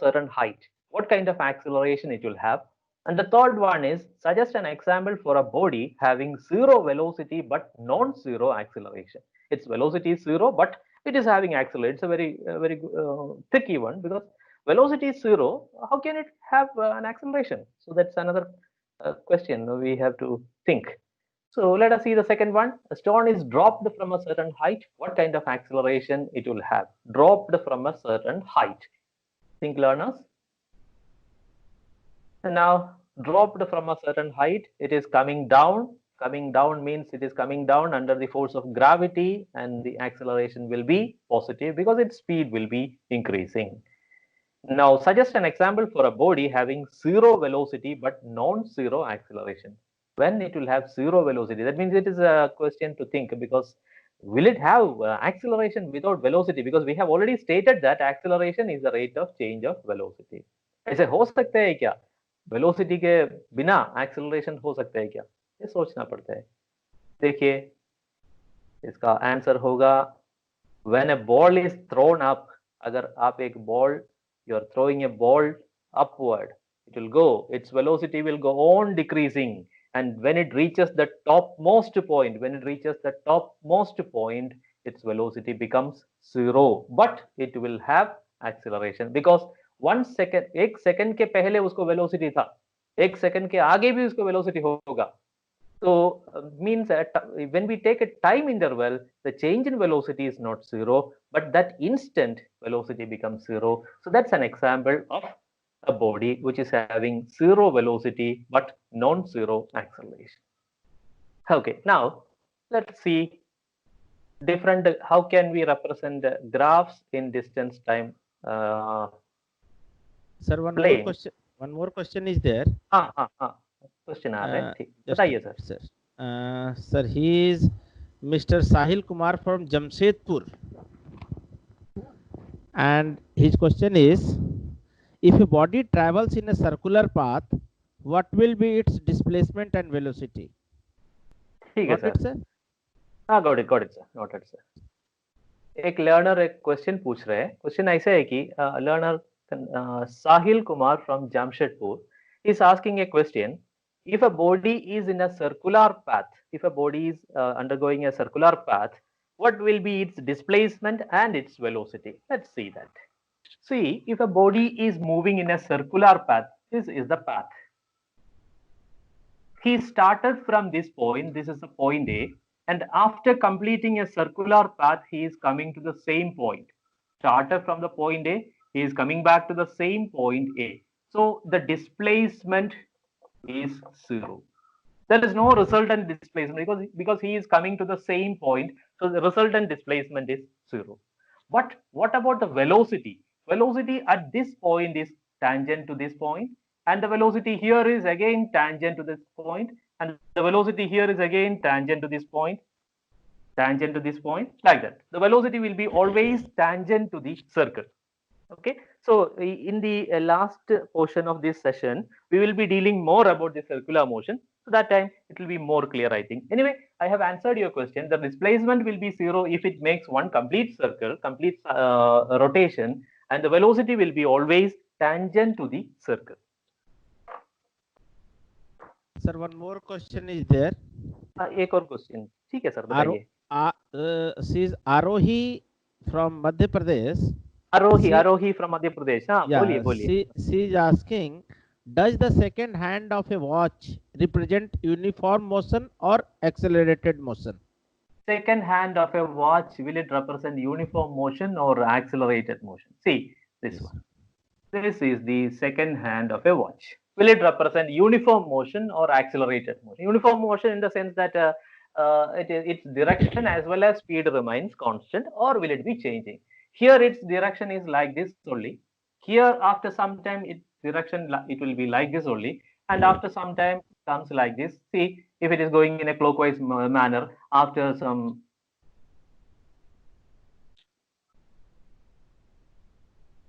certain height, what kind of acceleration it will have. And the third one is suggest an example for a body having zero velocity but non-zero acceleration. Its velocity is zero, but it is having acceleration. It's a very tricky one because velocity is zero. How can it have an acceleration? So that's another question we have to think. So let us see the second one. A stone is dropped from a certain height. What kind of acceleration it will have? Dropped from a certain height. Think, learners. And now dropped from a certain height, it is coming down. Coming down means it is coming down under the force of gravity, and the acceleration will be positive because its speed will be increasing. Now suggest an example for a body having zero velocity but non-zero acceleration. When it will have zero velocity, that means it is a question to think, because will it have acceleration without velocity? Because we have already stated that acceleration is the rate of change of velocity. ऐसे हो सकता है क्या? Velocity के बिना acceleration हो सकता है क्या? ये सोचना पड़ता है. देखिए, इसका आंसर होगा when a ball is thrown up. अगर आप एक ball, you are throwing a ball upward, it will go, its velocity will go on decreasing, and when it reaches the topmost point, its velocity becomes zero, but it will have acceleration because 1 second, एक second के पहले उसको velocity था, एक second के आगे भी उसको वेलोसिटी होगा. So means that when we take a time interval, the change in velocity is not zero, but that instant velocity becomes zero. So that's an example of a body which is having zero velocity but non-zero acceleration. Okay, now let's see different, how can we represent graphs in distance time. Sir, one more question is there. Question आ रहे हैं, बताइए sir. Sir, he is Mr. Sahil Kumar from Jamshedpur, and his question is, if a body travels in a circular path, what will be its displacement and velocity? ठीक है sir. हाँ, got it sir, noted sir. एक learner एक question पूछ रहे हैं. Question ऐसा है कि learner Sahil Kumar from Jamshedpur is asking a question. If a body is in a circular path, if a body is undergoing a circular path, what will be its displacement and its velocity? Let's see that. See, if a body is moving in a circular path, this is the path. He started from this point, this is the point A, and after completing a circular path, he is coming to the same point. Started from the point A, he is coming back to the same point A. So the displacement is zero. There is no resultant displacement because he is coming to the same point. So the resultant displacement is zero. But what about the velocity? Velocity at this point is tangent to this point, and the velocity here is again tangent to this point, and the velocity here is again tangent to this point, like that. The velocity will be always tangent to the circle. Okay, so in the last portion of this session, we will be dealing more about the circular motion. So that time it will be more clear, I think. Anyway, I have answered your question. The displacement will be zero if it makes one complete circle, complete rotation, and the velocity will be always tangent to the circle. Sir, one more question is there. एक और question. ठीक है sir, बताइए. She is Arohi from Madhya Pradesh. Arohi from Madhya Pradesh. हाँ, बोलिए. She is asking, does the second hand of a watch represent uniform motion or accelerated motion? Second hand of a watch, will it represent uniform motion or accelerated motion? See this one. This is the second hand of a watch. Will it represent uniform motion or accelerated motion? Uniform motion in the sense that its direction as well as speed remains constant, or will it be changing? Here its direction is like this only. Here after some time its direction it will be like this only, and after some time it comes like this. See, if it is going in a clockwise manner, after some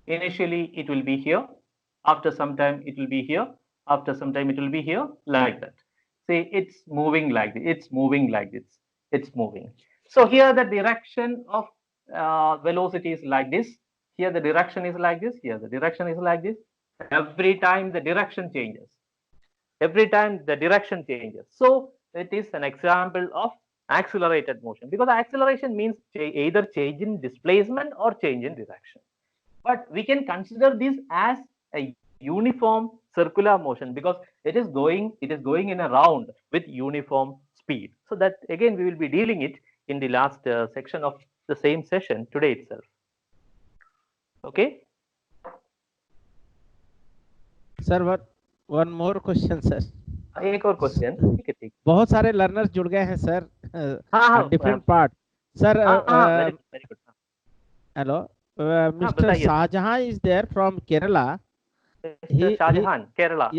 initially it will be here, after some time it will be here, after some time it will be here, like that. See, it's moving like this, it's moving like this, it's moving. So here the direction of velocity is like this, Here the direction is like this. Here the direction is like this. Every time the direction changes. Every time the direction changes. So it is an example of accelerated motion, because acceleration means either change in displacement or change in direction. But we can consider this as a uniform circular motion, because it is going in a round with uniform speed. So that again we will be dealing it in the last section of the same session today itself. Okay. Sir, one more question, sir. एक और question. ठीक है, ठीक. बहुत सारे learners जुड़ गए हैं सर. हाँ, different part. Sir, very good. Hello, mister Shahjahan is there from Kerala. Shahjahan, Kerala.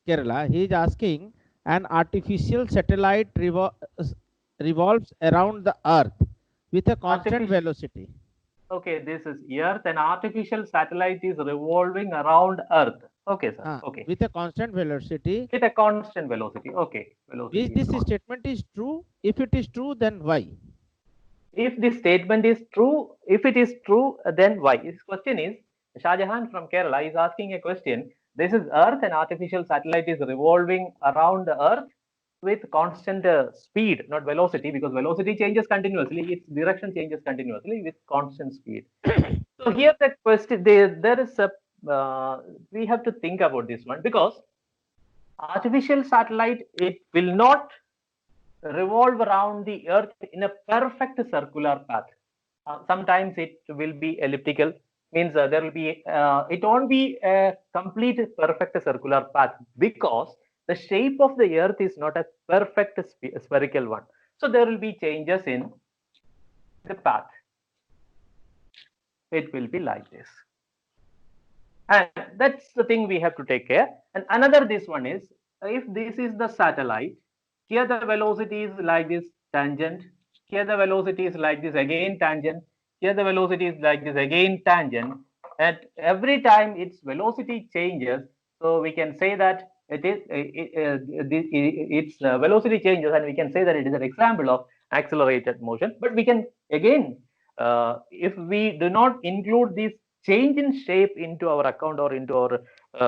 Kerala. He is asking, an artificial satellite revolves around the Earth with a constant velocity. Okay, this is Earth. An artificial satellite is revolving around Earth. Okay, sir. Okay. With a constant velocity. With a constant velocity. Okay. Velocity. This statement is true. If it is true, then why? If this statement is true, if it is true, then why? His question is, Shahjahan from Kerala is asking a question. This is Earth, an artificial satellite is revolving around the Earth with constant speed, not velocity, because velocity changes continuously, its direction changes continuously with constant speed. So here the question, there is a, we have to think about this one, because artificial satellite, it will not revolve around the Earth in a perfect circular path. Sometimes it will be elliptical, means there will be, it won't be a complete perfect circular path, because the shape of the Earth is not a perfect spherical one. So there will be changes in the path. It will be like this. And that's the thing we have to take care. And another, this one is, if this is the satellite, here the velocity is like this, tangent. Here the velocity is like this, again tangent. Here the velocity is like this, again tangent. At every time its velocity changes, so we can say that it is its velocity changes, and we can say that it is an example of accelerated motion. But we can again, if we do not include this change in shape into our account or into our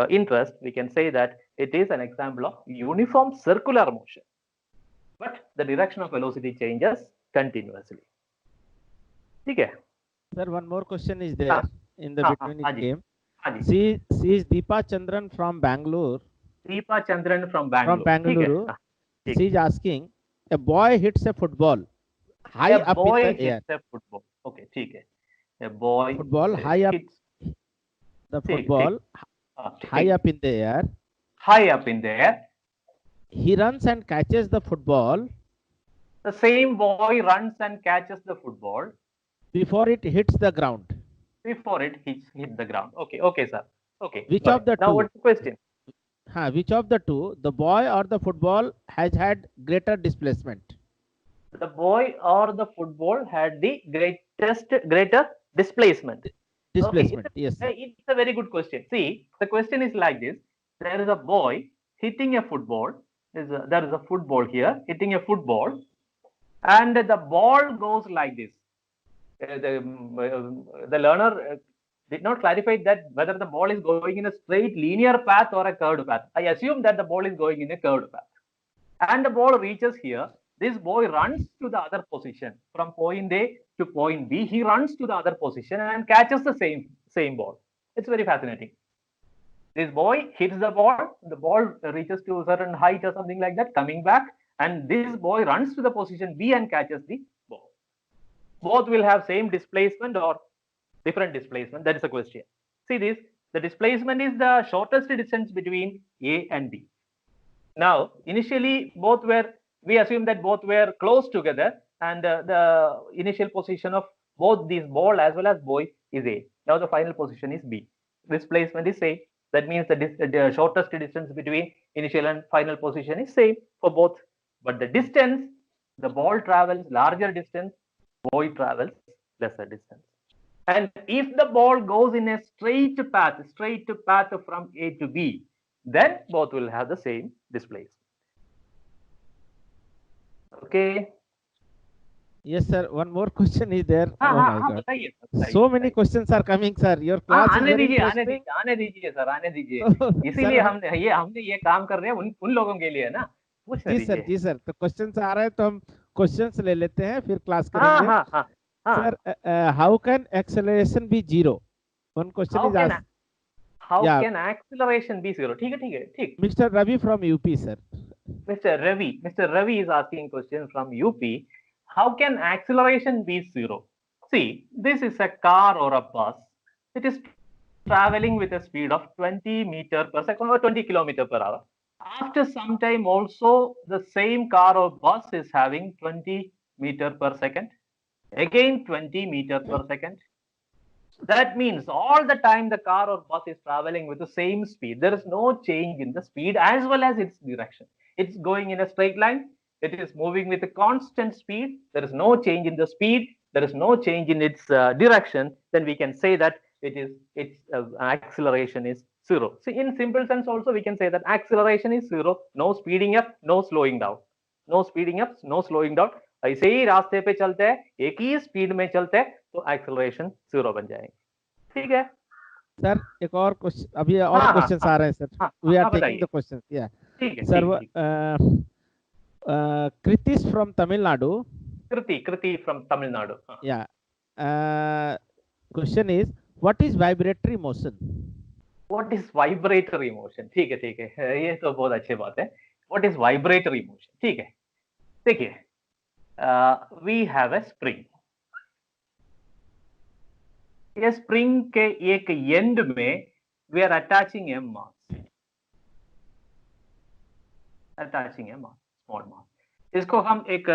interest, we can say that it is an example of uniform circular motion, but the direction of velocity changes continuously. Okay. Sir, one more question is there in the between game. She is Deepa Chandran from Bangalore. Deepa Chandran from Bangalore. From Bangalore. She is asking, a boy hits a football high up in the air. A football. Okay, okay. A boy high up. The football high up in the air. High up in the air. He runs and catches the football. The same boy runs and catches the football before it hits the ground. Before it hits the ground. Okay, okay, sir. Okay. Which of the two? Now, what's the question? Which of the two, the boy or the football, has had greater displacement? The boy or the football had the greater displacement. Displacement, okay, yes. It's a very good question. See, the question is like this. There is a boy hitting a football. There is a football here, hitting a football. And the ball goes like this. The learner did not clarify that whether the ball is going in a straight linear path or a curved path. I assume that the ball is going in a curved path. And the ball reaches here. This boy runs to the other position. From point A to point B, he runs to the other position and catches the same ball. It's very fascinating. This boy hits the ball reaches to a certain height or something like that, coming back, and this boy runs to the position B and catches the ball. Both will have same displacement or different displacement. That is the question. See this, the displacement is the shortest distance between A and B. Now, initially we assume that both were close together, and the initial position of both these ball as well as boy is A. Now the final position is B. Displacement is A. That means the shortest distance between initial and final position is same for both. But the distance, the ball travels larger distance, boy travels lesser distance. And if the ball goes in a straight path from A to B, then both will have the same displacement. Okay. Yes, sir. One more question is there. हाँ Oh हाँ my हाँ, God. बताइए sir, बताइए So many बताइए। questions are coming, sir. Your हाँ, class is आने very दीजिए, आने interesting. दीजिए, आने दीजिए सर, आने दीजिए। सर इसीलिए हमने ये काम कर रहे हैं उन लोगों के लिए ना, पूछने जी सर, दीजिए। जी सर। तो क्वेश्चंस आ रहे हैं तो हम क्वेश्चंस ले लेते हैं, फिर क्लास हाँ करेंगे। हाँ हाँ सर, हाँ। How can acceleration be zero? One question how is can asked. How या कैन एक्सिलरेशन बी जीरो? ठीक है, ठीक है, ठीक। Mister Ravi from UP, sir. Mr. Ravi is asking question from UP. How can acceleration be zero? See, this is a car or a bus. It is traveling with a speed of 20 meter per second or 20 kilometer per hour. After some time also, the same car or bus is having 20 meter per second. Again 20 meter per second. That means all the time the car or bus is traveling with the same speed. There is no change in the speed as well as its direction. It's going in a straight line. It is moving with a constant speed. There is no change in the speed. There is no change in its direction. Then we can say that its acceleration is zero. See, in simple sense also we can say that acceleration is zero. No speeding up, no slowing down. No speeding up, no slowing down. ऐसे ही रास्ते पे चलते हैं, एक ही speed में चलते हैं, तो एक्सेलरेशन जीरो बन जाएंगे। ठीक है सर, एक और क्वेश्चन, अभी और हाँ हाँ क्वेश्चंस हाँ आ रहे हैं सर। हाँ वी आर हाँ, टेकिंग द बताइए। क्वेश्चंस। या ठीक है, सर, ठीक ठीक। कृतिश फ्रॉम तमिलनाडु। कृति फ्रॉम तमिलनाडु। हाँ। Yeah question is what is vibratory motion? What is vibratory motion? ठीक है, ठीक है, ये तो बहुत अच्छी बात है। What is vibratory motion? ठीक है, देखिए, वी हैव अ स्प्रिंग। ये स्प्रिंग के एक एंड में we are attaching a mass, attaching a mass, small mass. इसको हम एक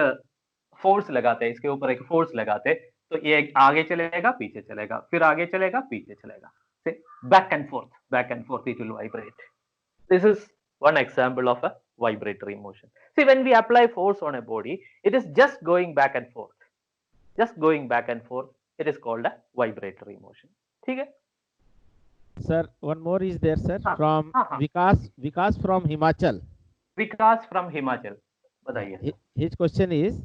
फोर्स लगाते हैं, इसके ऊपर एक फोर्स लगाते हैं, तो ये आगे चलेगा, पीछे चलेगा, फिर आगे चलेगा, पीछे चलेगा, back and forth it will vibrate. This is one example of a vibratory motion. See, when we apply force on a body, it is just going back and forth, just going back and forth. It is called a vibratory motion. ठीक है Sir, one more is there, sir, हाँ from हाँ हाँ। Vikas from Himachal. Vikas from Himachal, बताइए। His question is,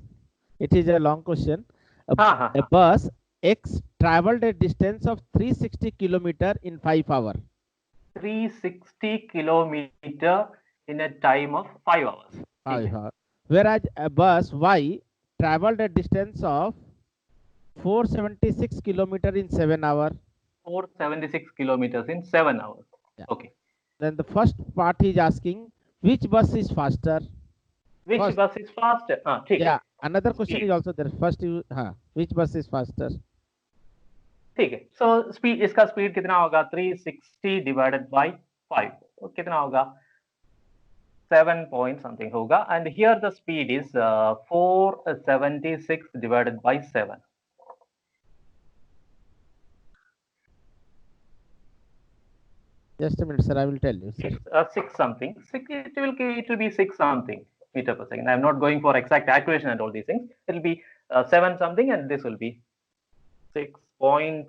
it is a long question. हाँ हाँ A हाँ। bus X traveled a distance of 360 kilometer in 5 hours. 360 kilometer in a time of 5 hours. ठीक है। Whereas a bus Y traveled a distance of 476 kilometer in 7 hours. 476 kilometers in 7 hours. Yeah. Okay. Then the first part he is asking, which bus is faster? Which First. bus is faster? ठीक है। Yeah, another question Speed. is also there. First, which bus is faster? ठीक है, so speed, इसका speed कितना होगा? 360 divided by 5, तो कितना होगा? 7 point something होगा, and here the speed is 476 divided by 7. Just a minute, sir. I will tell you, sir. 6 something. It will be 6 something meter per second. I'm not going for exact accuracy and all these things. It will be 7 something, and this will be 6 point.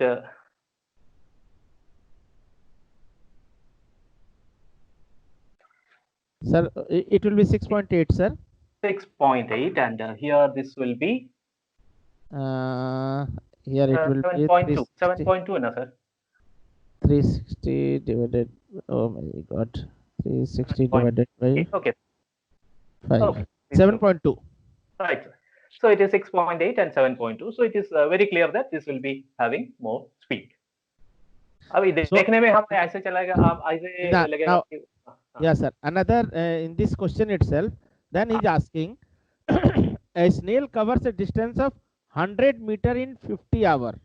Sir, it will be 6.8, sir. 6.8, and here this will be. Here it will 7.2. 7.2, no, sir. 360 divided. Oh my God. 360 divided by. Okay. 5. Okay. 7.2. Right. So it is 6.8 and 7.2. So it is very clear that this will be having more speed. अभी देखने में हम ऐसे चलेगा, आप ऐसे लगेगा कि yes, sir. Another in this question itself, then he's asking, a snail covers a distance of 100 meter in 50 hours.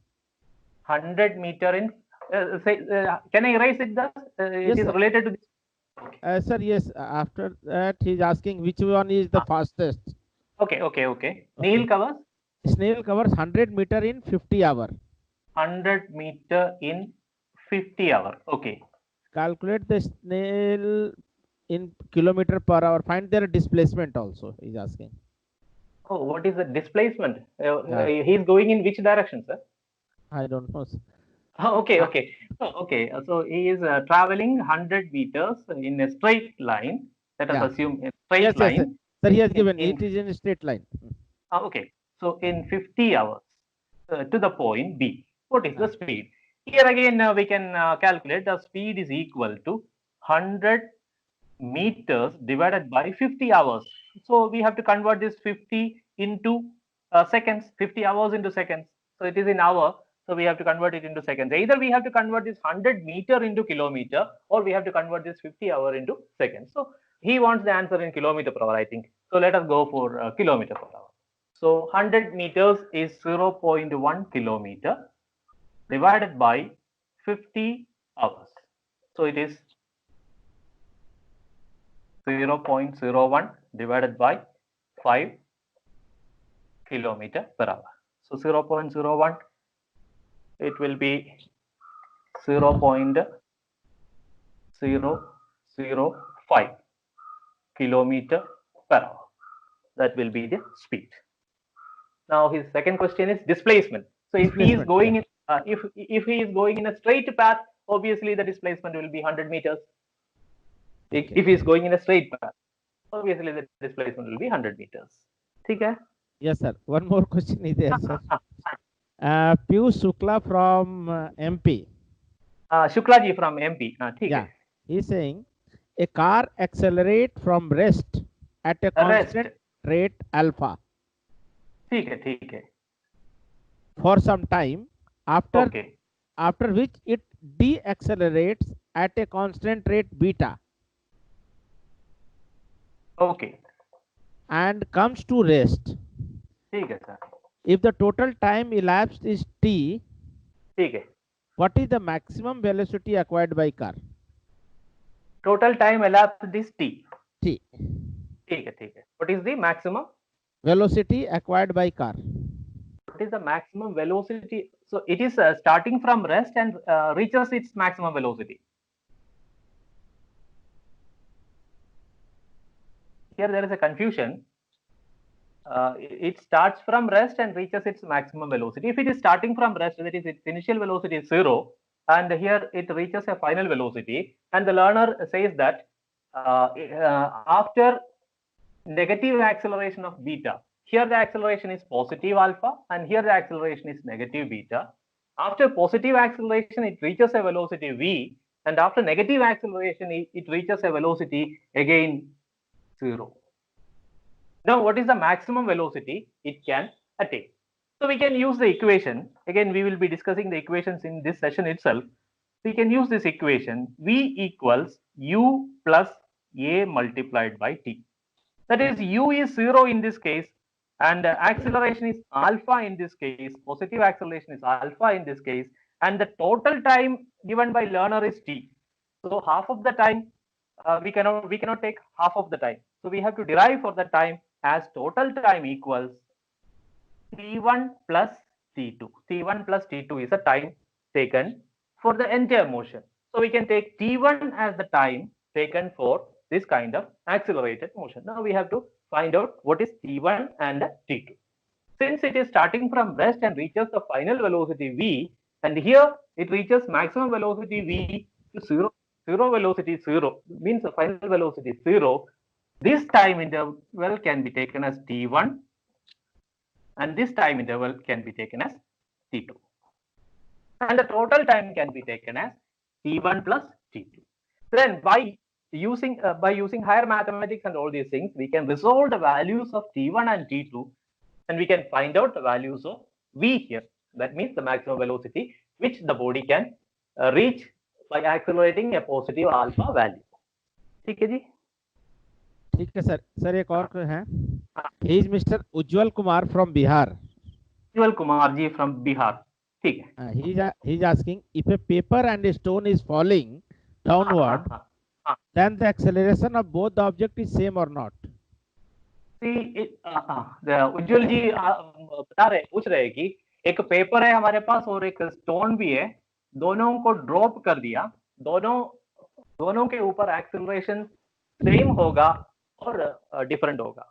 100 meter in. Can I erase it? It is related to this. Sir, yes. After that, he's asking which one is the fastest. Okay. Snail covers? Snail covers 100 meter in 50 hours. 100 meter in 50 hours. Okay. Calculate the snail in kilometer per hour. Find their displacement also, he's asking. Oh, what is the displacement? He's going in which direction, sir? I don't know, sir. Okay. So he is traveling 100 meters in a straight line. Let us assume a straight line. Sir, he has given it is in a straight line. Okay. So in 50 hours to the point B, what is the speed? Here again we can calculate the speed is equal to 100 meters divided by 50 hours. So we have to convert this 50 into seconds, 50 hours into seconds. So it is in hour. So we have to convert it into seconds. Either we have to convert this 100 meter into kilometer, or we have to convert this 50 hour into seconds. So he wants the answer in kilometer per hour, I think. So let us go for kilometer per hour. So 100 meters is 0.1 kilometer divided by 50 hours. So it is 0.01 divided by 5 kilometer per hour. So 0.01, it will be 0.005 kilometer per hour. That will be the speed. Now his second question is displacement. So if he is going in, if he is going in a straight path, obviously the displacement will be 100 meters. If he is going in a straight path, obviously the displacement will be 100 meters. Okay? Yes, sir. One more question is there, sir. Piyush Shukla from MP. Shukla ji from MP. Yeah, he's saying a car accelerate from rest at a constant rate alpha. ठीक है. For some time, after which it deaccelerates at a constant rate beta. Okay. And comes to rest. ठीक है sir. If the total time elapsed is t, ठीक है. What is the maximum velocity acquired by car? Total time elapsed is t. T. ठीक है. What is the maximum velocity acquired by car? What is the maximum velocity? So it is starting from rest and reaches its maximum velocity. Here there is a confusion. It starts from rest and reaches its maximum velocity. If it is starting from rest, that is its initial velocity is 0, and here it reaches a final velocity, and the learner says that after negative acceleration of beta, here the acceleration is positive alpha, and here the acceleration is negative beta. After positive acceleration, it reaches a velocity v, and after negative acceleration, it reaches a velocity again 0. Now, what is the maximum velocity it can attain? So we can use the equation. Again, we will be discussing the equations in this session itself. We can use this equation. V equals u plus a multiplied by t. That is, u is 0 in this case, and acceleration is alpha in this case. Positive acceleration is alpha in this case, and the total time given by learner is t. So half of the time we cannot take half of the time. So we have to derive for the time as total time equals t1 plus t2. t1 plus t2 is the time taken for the entire motion. So we can take t1 as the time taken for this kind of accelerated motion. Now we have to find out what is t1 and t2. Since it is starting from rest and reaches the final velocity v, and here it reaches maximum velocity v to 0 velocity 0, means the final velocity is 0. This time interval can be taken as t1, and this time interval can be taken as t2, and the total time can be taken as t1 plus t2. Then by using higher mathematics and all these things, we can resolve the values of t1 and t2, and we can find out the values of v here. That means the maximum velocity which the body can reach by accelerating a positive alpha value. ठीक है जी? ठीक है sir. Sir एक और है. He is Mr. Ujjwal Kumar from Bihar. Ujjwal Kumar ji from Bihar. ठीक है. He is asking, if a paper and a stone is falling downward, then the acceleration of both the object is same or not? See, उज्जवल जी पूछ रहे हैं कि एक paper है हमारे पास और एक स्टोन भी है, दोनों को ड्रॉप कर दिया, दोनों के ऊपर एक्सेलरेशन सेम होगा और डिफरेंट होगा.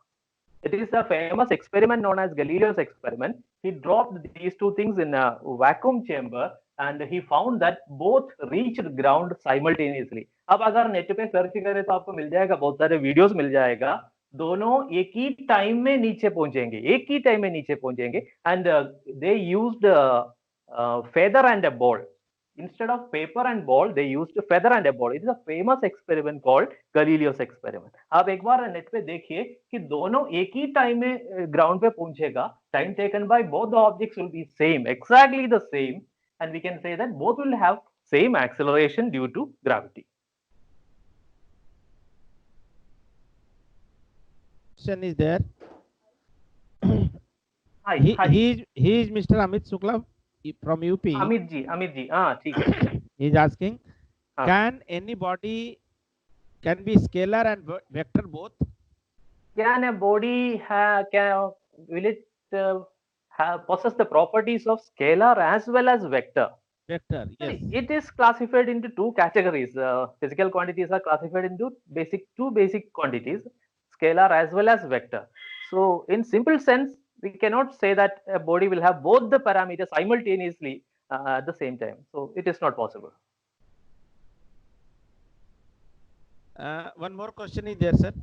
It is a famous experiment known as Galileo's experiment. He dropped these two things in a vacuum chamber and he found that both reached ground simultaneously. अब अगर नेट पे सर्च करें तो आपको मिल जाएगा, बहुत सारे वीडियोस मिल जाएगा दोनों एक ही टाइम में नीचे पहुंचेंगे, एक ही टाइम में नीचे पहुंचेंगे। And they used feather and a ball instead of paper and ball. They used feather and a ball. It is a famous experiment called Galileo's experiment. आप एक बार नेट पे देखिए कि दोनों एक ही टाइम में ग्राउंड पे पहुंचेगा। Time taken by both the objects will be same, exactly the same, and we can say that both will have same acceleration due to gravity. Question is there. Hi, he is Mr. Amit Shukla from UP. Amit ji, हाँ ठीक है। He is asking, can any body can be scalar and vector both? Can a body will it possess the properties of scalar as well as vector? Vector, yes. It is classified into two categories. Physical quantities are classified into two basic quantities, scalar as well as vector. So in simple sense, we cannot say that a body will have both the parameters simultaneously at the same time. So it is not possible. One more question is there, sir.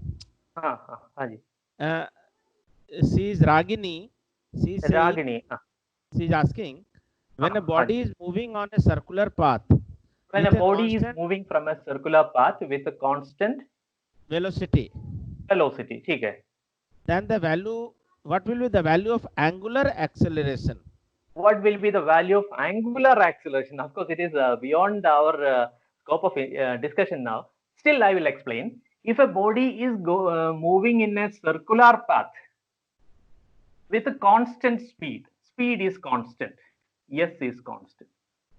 Ji. She is Ragini. She is asking, when a body is moving on a circular path, when a body is moving from a circular path with a constant velocity, ठीक है, then the value, what will be the value of angular acceleration? What will be the value of angular acceleration? Of course, it is beyond our scope of discussion now. Still, I will explain. If a body is moving in a circular path with a constant speed, speed is constant, S is constant.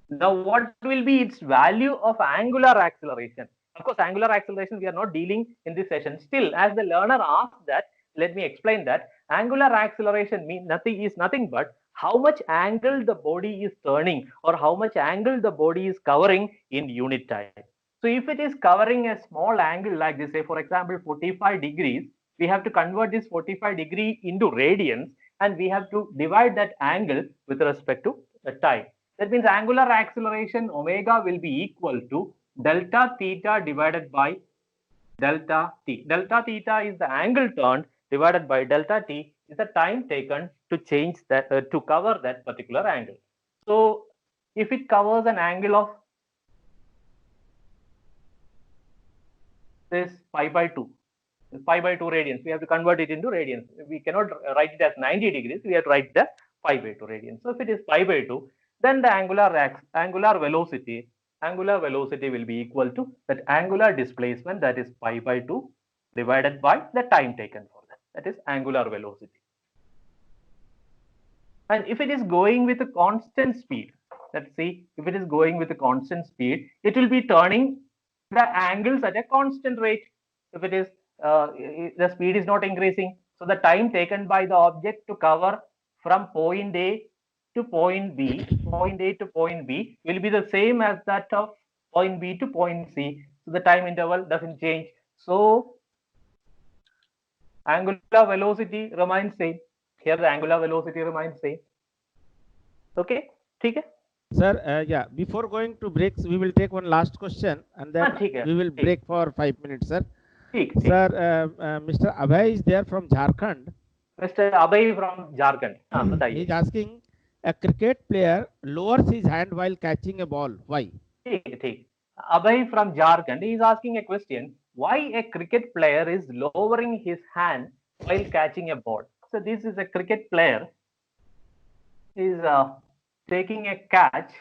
Now, what will be its value of angular acceleration? Of course, angular acceleration we are not dealing in this session. Still, as the learner asked that, let me explain that angular acceleration is nothing but how much angle the body is turning or how much angle the body is covering in unit time. So if it is covering a small angle like this, say for example 45 degrees, we have to convert this 45 degree into radians and we have to divide that angle with respect to the time. That means angular acceleration omega will be equal to delta theta divided by delta t. Delta theta is the angle turned divided by delta t is the time taken to change that to cover that particular angle. So if it covers an angle of this pi by 2 radians, we have to convert it into radians. We cannot write it as 90 degrees, we have to write it as pi by 2 radians. So if it is pi by 2, then the angular velocity will be equal to that angular displacement, that is pi by 2 divided by the time taken for that is angular velocity. And if it is going with a constant speed, let's see, if it is going with a constant speed, it will be turning the angles at a constant rate. If it is the speed is not increasing, so the time taken by the object to cover from point A to point B, point A to point B will be the same as that of point B to point C. So the time interval doesn't change. So angular velocity remains same. Here the angular velocity remains same. Okay, ठीक है? Sir, yeah, before going to breaks, we will take one last question and then we will break for 5 minutes, sir. Sir, Mr. Abhay is there from Jharkhand. Mr. Abhay from Jharkhand. He is asking, a cricket player lowers his hand while catching a ball. Why? Abhay from Jharkhand is asking a question. Why a cricket player is lowering his hand while catching a ball? So this is a cricket player is taking a catch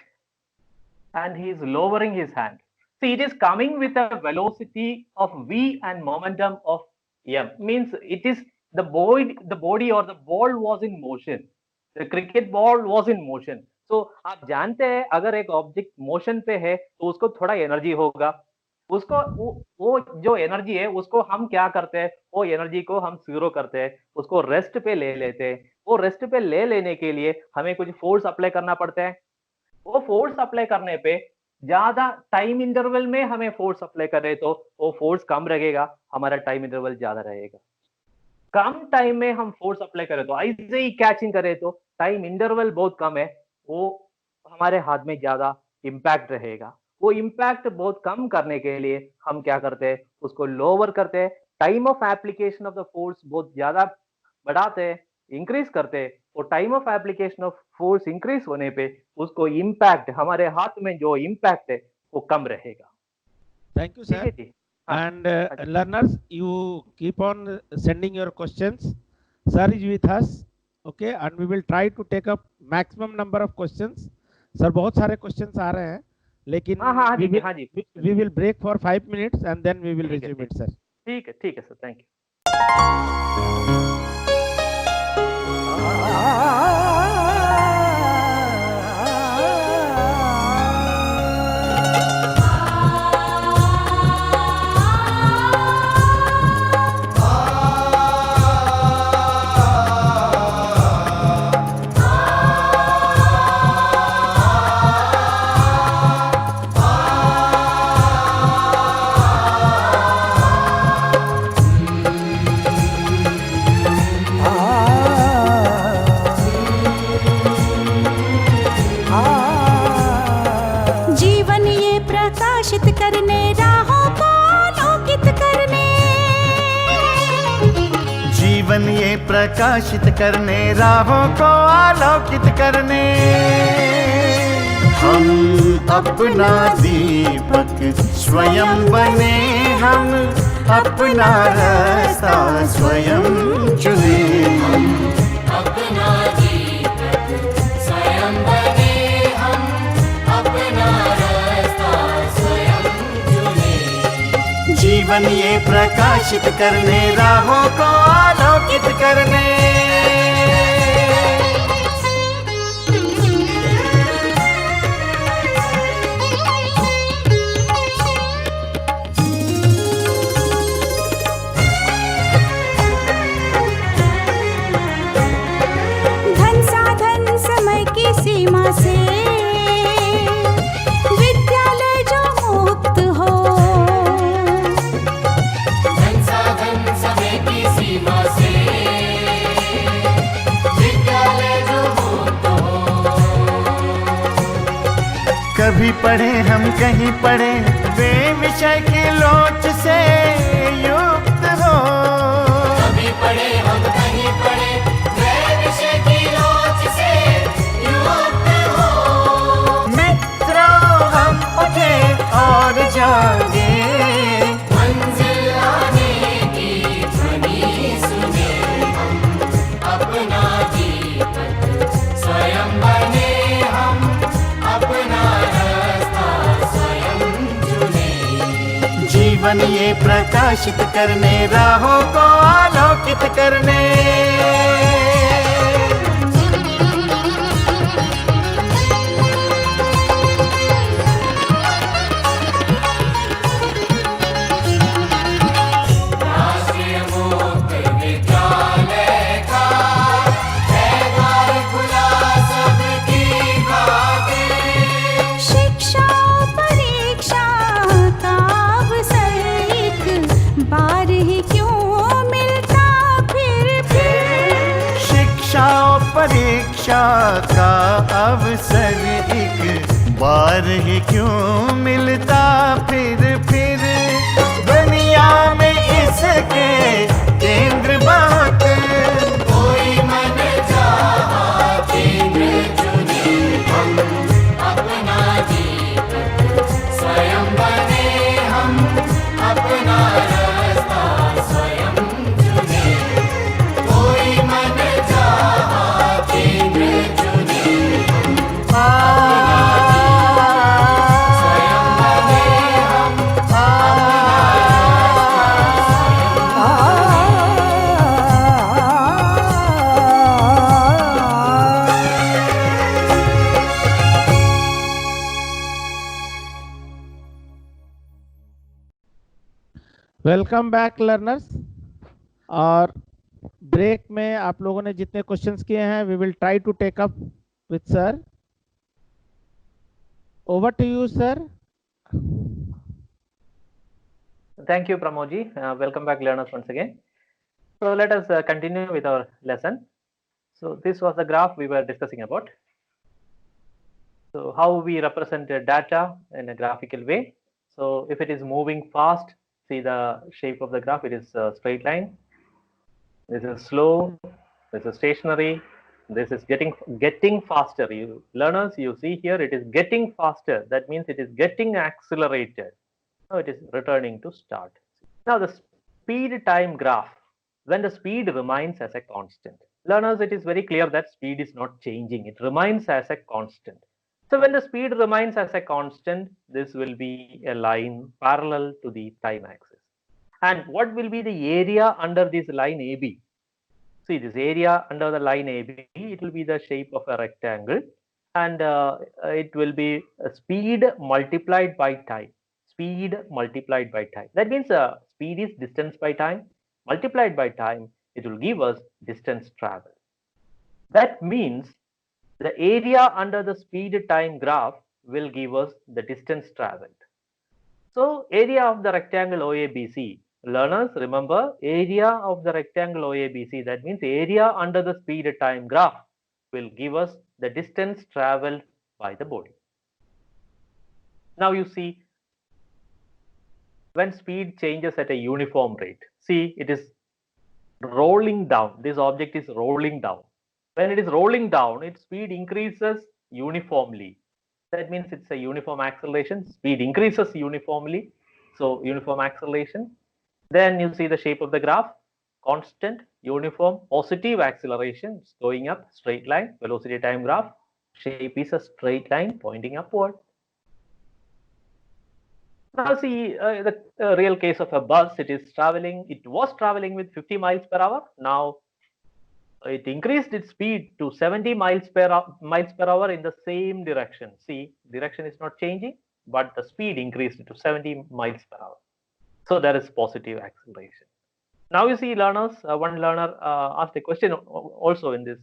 and he is lowering his hand. See, it is coming with a velocity of v and momentum of m. Means it is the body or the ball was in motion. The cricket ball was in motion. So आप जानते हैं अगर एक object motion पे है तो उसको थोड़ा एनर्जी होगा, उसको वो जो एनर्जी है उसको हम क्या करते हैं, वो एनर्जी को हम जीरो करते हैं, उसको रेस्ट पे ले लेते हैं। वो रेस्ट पे ले लेने के लिए हमें कुछ फोर्स अप्लाई करना पड़ता है। वो फोर्स अप्लाई करने पे ज्यादा टाइम इंटरवल में हमें फोर्स अप्लाई करे तो वो फोर्स कम रहेगा, हमारा टाइम इंटरवल ज्यादा रहेगा। कम टाइम में हम फोर्स अप्लाई करें तो ऐसे ही कैचिंग करें तो टाइम इंटरवल बहुत कम है, वो हमारे हाथ में ज्यादा इम्पैक्ट रहेगा। वो इम्पैक्ट बहुत कम करने के लिए हम क्या करते हैं, उसको लोअर करते हैं time of application of the force बहुत ज्यादा बढ़ाते, इंक्रीज करते, और time of application of force increase होने पे उसको इम्पैक्ट, हमारे हाथ में जो इम्पैक्ट है वो कम रहेगा। Thank you, ठीक है sir. जी। हाँ, And learners, you keep on sending your questions. Sir is with us, okay, and we will try to take up maximum number of questions. Sir, बहुत सारे questions आ रहे हैं, लेकिन हाँ हाँ we जी, will हाँ जी, we will break for 5 minutes and then we will ठीक है, resume ठीक it, sir. ठीक है सर, थैंक यू। जीवन ये प्रकाशित करने, राहों को आलोकित करने, जीवन ये प्रकाशित करने, राहों को आलोकित करने, हम अपना दीपक स्वयं बने, हम अपना रास्ता स्वयं चुने। अपना दीपक स्वयं बने, हम अपना रास्ता स्वयं चुने। जीवन ये प्रकाशित करने, राहों को आलोकित करने। धन साधन समय की सीमा से विद्यालय जो मुक्त हो, धन साधन समय की सीमा से विद्यालय जो मुक्त हो। कभी पढ़े हम कहीं पढ़े, वे विषय की लोच से युक्त हो। कभी पढ़े हम कहीं पढ़े, वह विषय की लोच से युक्त हो। मित्रों हम उठे और जागे, मंजिल आने की ध्वनि सुने, हम अपना दीपक स्वयं बने, हम अपना रास्ता स्वयं चुने। जीवन ये प्रकाशित करने, राहों को आलोकित करने। राष्ट्रीय मुक्त विद्यालय का है द्वार खुला सबकी खातिर। शिक्षा परीक्षा का अवसर एक बार ही क्यों मिलता फिर। शिक्षा और परीक्षा का अवसर एक बार ही क्यों मिलता फिर। दुनिया में इसके केंद्र बात, कोई मन चाहा केंद्र चुने, हम अपना दीपक स्वयं बने, हम अपना रास्ता स्वयं चुने। कोई मन चाहा केंद्र चुने, स्वयं बने, हम वेलकम बैक लर्नर्स। और ब्रेक में आप लोगों ने जितने क्वेश्चंस किए हैं, we will try to take up with sir. Over to you sir. Thank you, Pramoji. Welcome back, learners, once again. So let us continue with our lesson. So this was the graph we were discussing about. So how we represent the data in a graphical way. So if it is moving fast, See the shape of the graph, it is a straight line. This is slow, this is stationary, this is getting faster. You learners, you see here it is getting faster. That means it is getting accelerated. Now it is returning to start. Now the speed time graph, when the speed remains as a constant. Learners, it is very clear that speed is not changing. It remains as a constant. So when the speed remains as a constant, this will be a line parallel to the time axis. And what will be the area under this line AB? See this area under the line AB, it will be the shape of a rectangle, and it will be speed multiplied by time. Speed multiplied by time. That means speed is distance by time multiplied by time. It will give us distance traveled. That means the area under the speed time graph will give us the distance traveled. So area of the rectangle OABC, learners remember area of the rectangle OABC, that means area under the speed time graph will give us the distance traveled by the body. Now you see when speed changes at a uniform rate, see it is rolling down, this object is rolling down. When it is rolling down, its speed increases uniformly. That means it's a uniform acceleration. Speed increases uniformly. So uniform acceleration. Then you see the shape of the graph. Constant, uniform, positive acceleration. It's going up, straight line, velocity time graph. Shape is a straight line pointing upward. Now see the real case of a bus. It was traveling with 50 miles per hour. Now it increased its speed to 70 miles per hour in the same direction. See, direction is not changing, but the speed increased to 70 miles per hour. So there is positive acceleration. Now you see learners, one learner asked a question also in this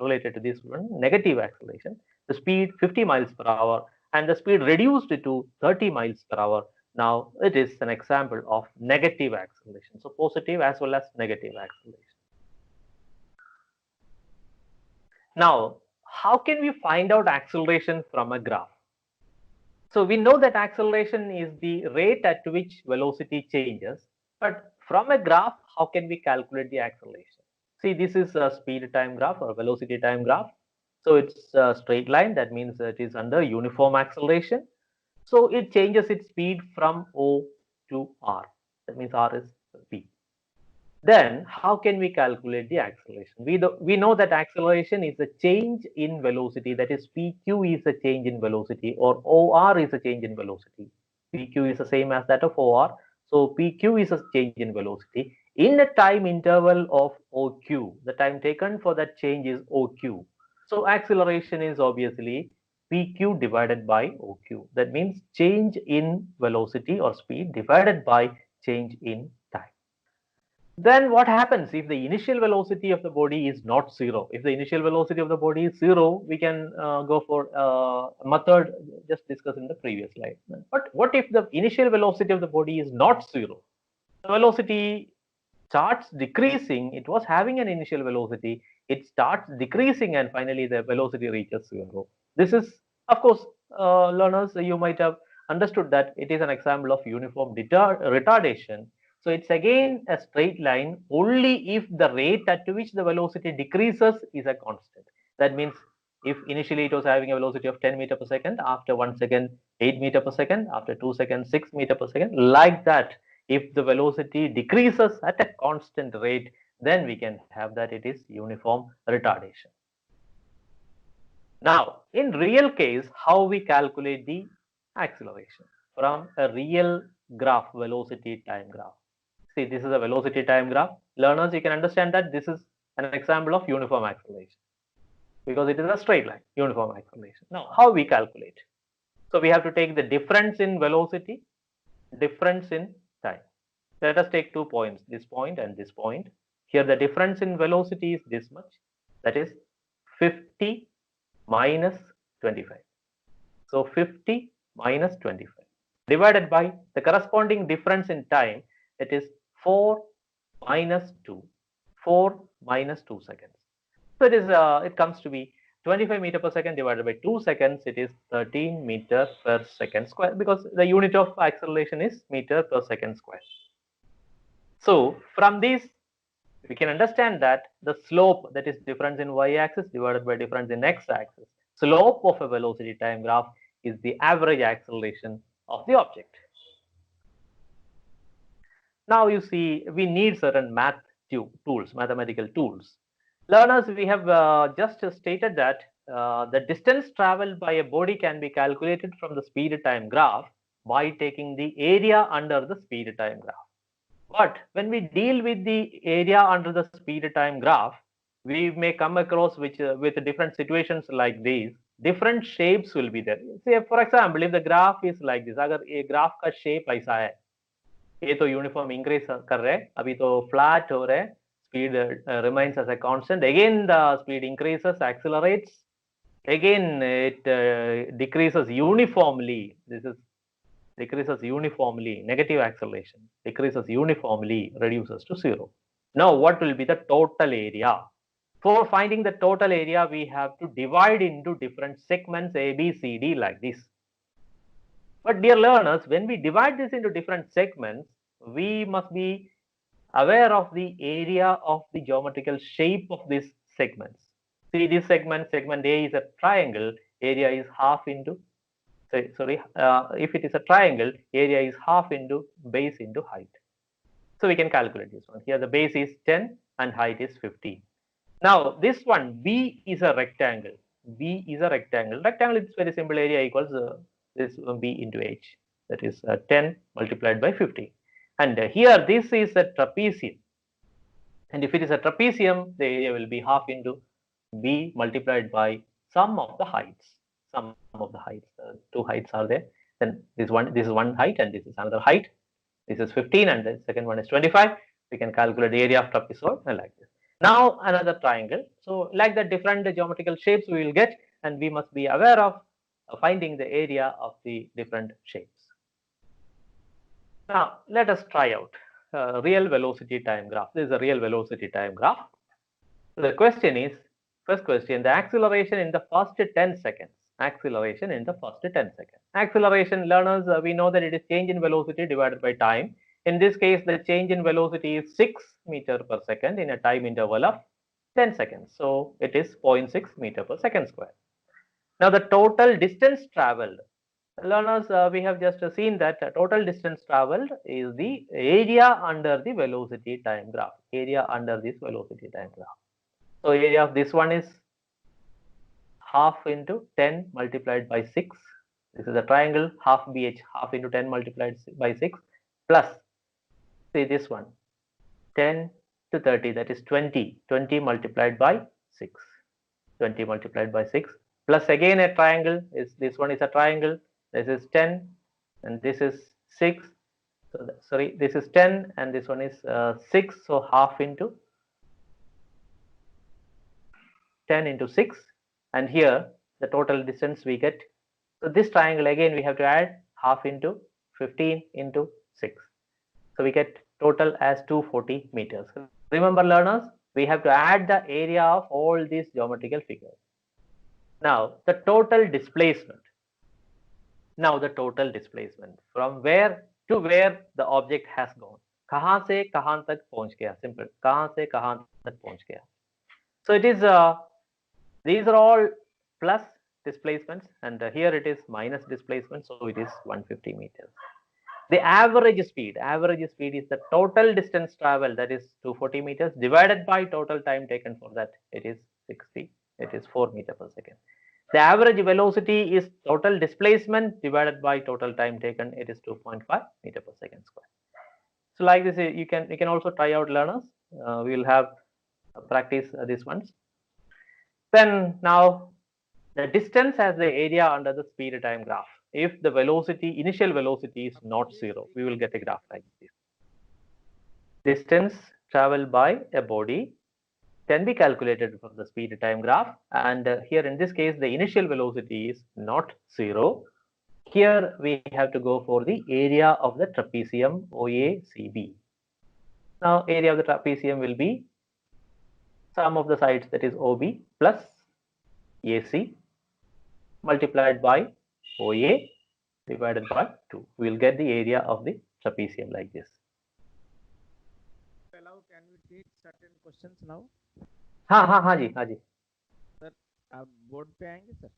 related to this one, negative acceleration. The speed 50 miles per hour and the speed reduced to 30 miles per hour. Now it is an example of negative acceleration. So positive as well as negative acceleration. Now, how can we find out acceleration from a graph? So we know that acceleration is the rate at which velocity changes, but from a graph, how can we calculate the acceleration? See, this is a speed time graph or velocity time graph. So it's a straight line. That means it is under uniform acceleration. So it changes its speed from O to R. That means R is V. Then how can we calculate the acceleration? We know that acceleration is a change in velocity, that is PQ is a change in velocity, or OR is a change in velocity. PQ is the same as that of OR. So PQ is a change in velocity in a time interval of OQ. The time taken for that change is OQ. So acceleration is obviously PQ divided by OQ. That means change in velocity or speed divided by change in time. Then what happens if the initial velocity of the body is not zero? If the initial velocity of the body is zero, we can go for a method just discussed in the previous slide. But what if the initial velocity of the body is not zero? The velocity starts decreasing. It was having an initial velocity. It starts decreasing and finally the velocity reaches zero. This is, of course, learners, you might have understood that it is an example of uniform retardation. So it's again a straight line only if the rate at which the velocity decreases is a constant. That means if initially it was having a velocity of 10 meters per second, after 1 second 8 meters per second, after 2 seconds 6 meters per second, like that, if the velocity decreases at a constant rate, then we can have that it is uniform retardation. Now, in real case, how we calculate the acceleration from a real graph, velocity time graph. See, this is a velocity time graph. Learners, you can understand that this is an example of uniform acceleration because it is a straight line, uniform acceleration. Now, how we calculate? So we have to take the difference in velocity, difference in time. Let us take 2 points, this point and this point. Here the difference in velocity is this much, that is 50 minus 25. So 50 minus 25 divided by the corresponding difference in time, it is 4 minus 2, 4 minus 2 seconds. So it comes to be 25 meter per second divided by 2 seconds, it is 13 meter per second square, because the unit of acceleration is meter per second square. So from this, we can understand that the slope, that is difference in y-axis divided by difference in x-axis, slope of a velocity time graph is the average acceleration of the object. Now you see, we need certain mathematical tools. Learners, we have just stated that the distance traveled by a body can be calculated from the speed time graph by taking the area under the speed time graph. But when we deal with the area under the speed time graph, we may come across with different situations like these. Different shapes will be there. Say, for example, if the graph is like this, अगर ये graph का shape ऐसा है, ये तो uniform increase कर रहे हैं, अभी तो फ्लैट हो रहे हैं, speed remains as a constant, again the speed increases, accelerates, again it decreases uniformly. This is decreases uniformly, negative acceleration, decreases uniformly, reduces to 0. Now what will be the total area? For finding the total area, we have to divide into different segments A, B, C, D like this. But dear learners, when we divide this into different segments, we must be aware of the area of the geometrical shape of these segments. See this segment A is a triangle, area is half into, if it is a triangle, area is half into base into height. So we can calculate this one. Here the base is 10 and height is 15. Now this one, B is a rectangle. B is a rectangle. Rectangle is very simple, area equals this B into H, that is 10 multiplied by 50. And here this is a trapezium, and if it is a trapezium, the area will be half into B multiplied by sum of the heights. Sum of the heights, two heights are there. Then this is one height and this is another height. This is 15 and the second one is 25. We can calculate the area of trapezoid and like this. Now another triangle. So like the different geometrical shapes we will get, and we must be aware of finding the area of the different shapes. Now let us try out real velocity time graph. This is a real velocity time graph. So the question is, first question, the acceleration in the first 10 seconds. Acceleration in the first 10 seconds. Acceleration, learners, we know that it is change in velocity divided by time. In this case, the change in velocity is 6 meter per second in a time interval of 10 seconds. So it is 0.6 meter per second square. Now the total distance traveled, learners, we have just seen that total distance traveled is the area under the velocity time graph. Area under this velocity time graph. So area of this one is half into 10 multiplied by 6. This is a triangle, half BH, half into 10 multiplied by 6, plus, see this one, 10 to 30, that is 20. 20 multiplied by 6. 20 multiplied by 6. Plus again a triangle, this one is a triangle, this is 10 and this is 6. So sorry, this is 10 and this one is 6. So half into 10 into 6, and here the total distance we get. So this triangle again we have to add half into 15 into 6. So we get total as 240 meters. Remember learners, we have to add the area of all these geometrical figures. Now the total displacement. Now the total displacement from where to where the object has gone. कहाँ से कहाँ तक पहुँच गया? Simple. कहाँ से कहाँ तक पहुँच गया? So it is these are all plus displacements, and here it is minus displacement, so it is 150 meters. The average speed is the total distance traveled, that is 240 meters, divided by total time taken for that, it is 60, it is 4 meters per second. The average velocity is total displacement divided by total time taken, it is 2.5 meters per second square. So like this, you can also try out, learners. We will have practice these ones. Then now the distance as the area under the speed time graph. If the velocity, initial velocity is not 0, we will get a graph like this. Distance traveled by a body can be calculated from the speed time graph, and here in this case the initial velocity is not 0. Here we have to go for the area of the trapezium OACB. Now area of the trapezium will be sum of the sides, that is OB, plus AC multiplied by OA divided by 2. We will get the area of the trapezium like this. Allow, can we take certain questions now? हाँ हाँ हाँ जी, हाँ जी, sir आप board पे आएंगे sir?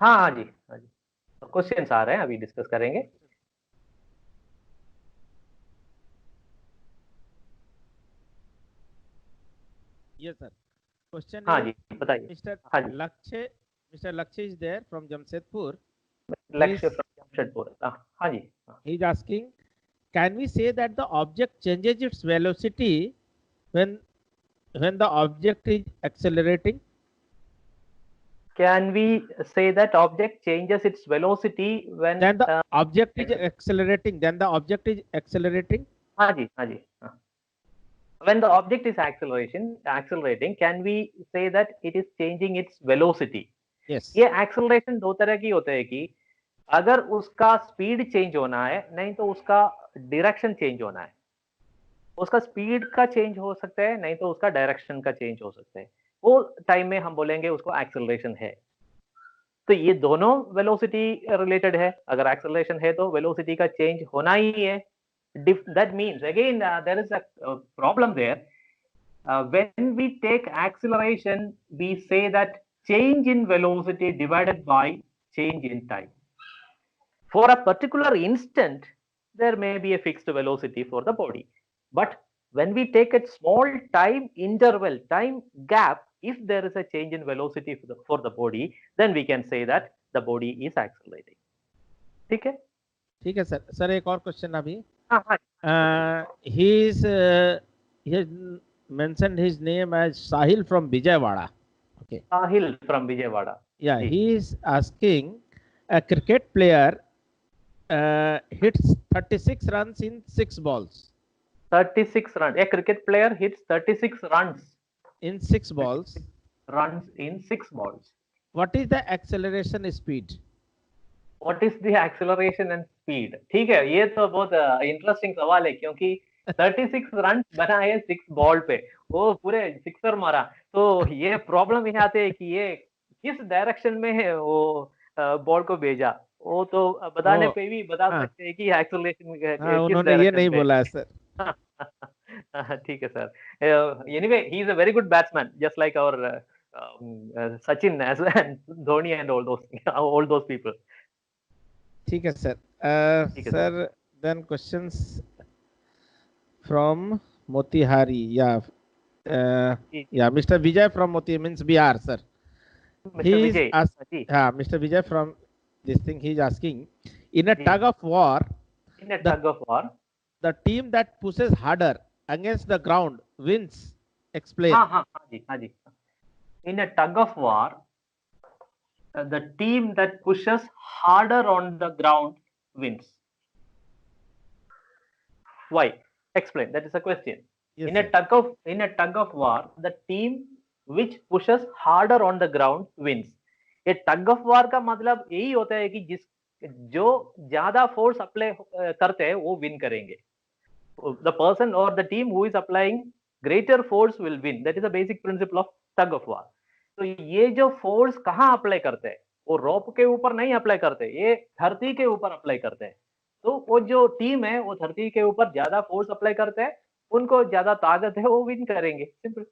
हाँ हाँ जी, हाँ जी, क्वेश्चंस आ रहे हैं, अभी डिस्कस करेंगे। Yes sir. Question हाँ is, जी बताइए। Mr. हाँ जी, Lakshya is there from Jamshedpur. लक्ष्य He's- from Jamshedpur। हाँ जी, He is asking, can we say that the object changes its velocity when the object is accelerating? Can we say that object changes its velocity when Then the object is accelerating. Then the object is accelerating. हाँ जी, हाँ जी, हाँ। When the object is accelerating, can we say that it is changing its velocity? Yes. ये acceleration दो तरह की होते हैं कि अगर उसका स्पीड चेंज होना है, नहीं तो उसका डायरेक्शन चेंज होना है। उसका स्पीड का चेंज हो सकता है, नहीं तो उसका डायरेक्शन का चेंज हो सकता है। वो टाइम में हम बोलेंगे उसको एक्सेलरेशन है। तो ये दोनों वेलोसिटी रिलेटेड है। अगर एक्सेलरेशन है तो वेलोसिटी का चेंज होना ही है। That means again there is a problem there. When we take acceleration, we say that change in velocity divided by change in time. For a particular instant, there may be a fixed velocity for the body. But when we take a small time interval, time gap, if there is a change in velocity for the body, then we can say that the body is accelerating. ठीक है? ठीक है sir. Sir एक और question अभी। हाँ हाँ। He has mentioned his name as Sahil from Vijayawada. Okay. Sahil from Vijayawada. Yeah, ji. he is asking, a cricket player hits 36 runs in 6 balls. 36 runs. A cricket player hits 36 runs. In 6 balls. Runs in 6 balls. What is the acceleration speed? What is the acceleration and speed? ठीक है, ये तो बहुत interesting सवाल है क्योंकि 36 run बनाए 6 ball पे, वो पूरे सिक्सर मारा। तो ये प्रॉब्लम यहाँ आते है कि ये किस डायरेक्शन में है वो बॉल को भेजा। वो तो बताने पे भी बता सकते हैं कि एक्सेलरेशन उन्होंने ये नहीं बोला है सर। ठीक है sir. Anyway, he is a very good batsman, just like our Sachin as well, and Dhoni and all those people. ठीक है sir. Sir then questions from Motihari. Yeah, Mr. Vijay from Motihari, means Bihar, sir. Mr. Vijay from this thing, he is asking, in a tug of war, the team that pushes harder against the ground wins. Explain. हाँ जी। In a tug of war, the team that pushes harder on the ground wins. Why? Explain. That is a question. Yes, in a tug of war, the team which pushes harder on the ground wins. ये tug of war का मतलब यही होता है कि जो ज्यादा force apply करते हैं वो विन करेंगे. The person or the team who is applying greater force will win. That is the basic principle of tug of war. तो ये जो फोर्स कहाँ अप्लाई करते हैं, वो रोप के ऊपर नहीं अप्लाई करते, ये धरती के ऊपर अप्लाई करते हैं. तो वो जो टीम है वो धरती के ऊपर ज्यादा फोर्स अप्लाई करते हैं, उनको ज्यादा ताकत है, वो विन करेंगे. सिंपल.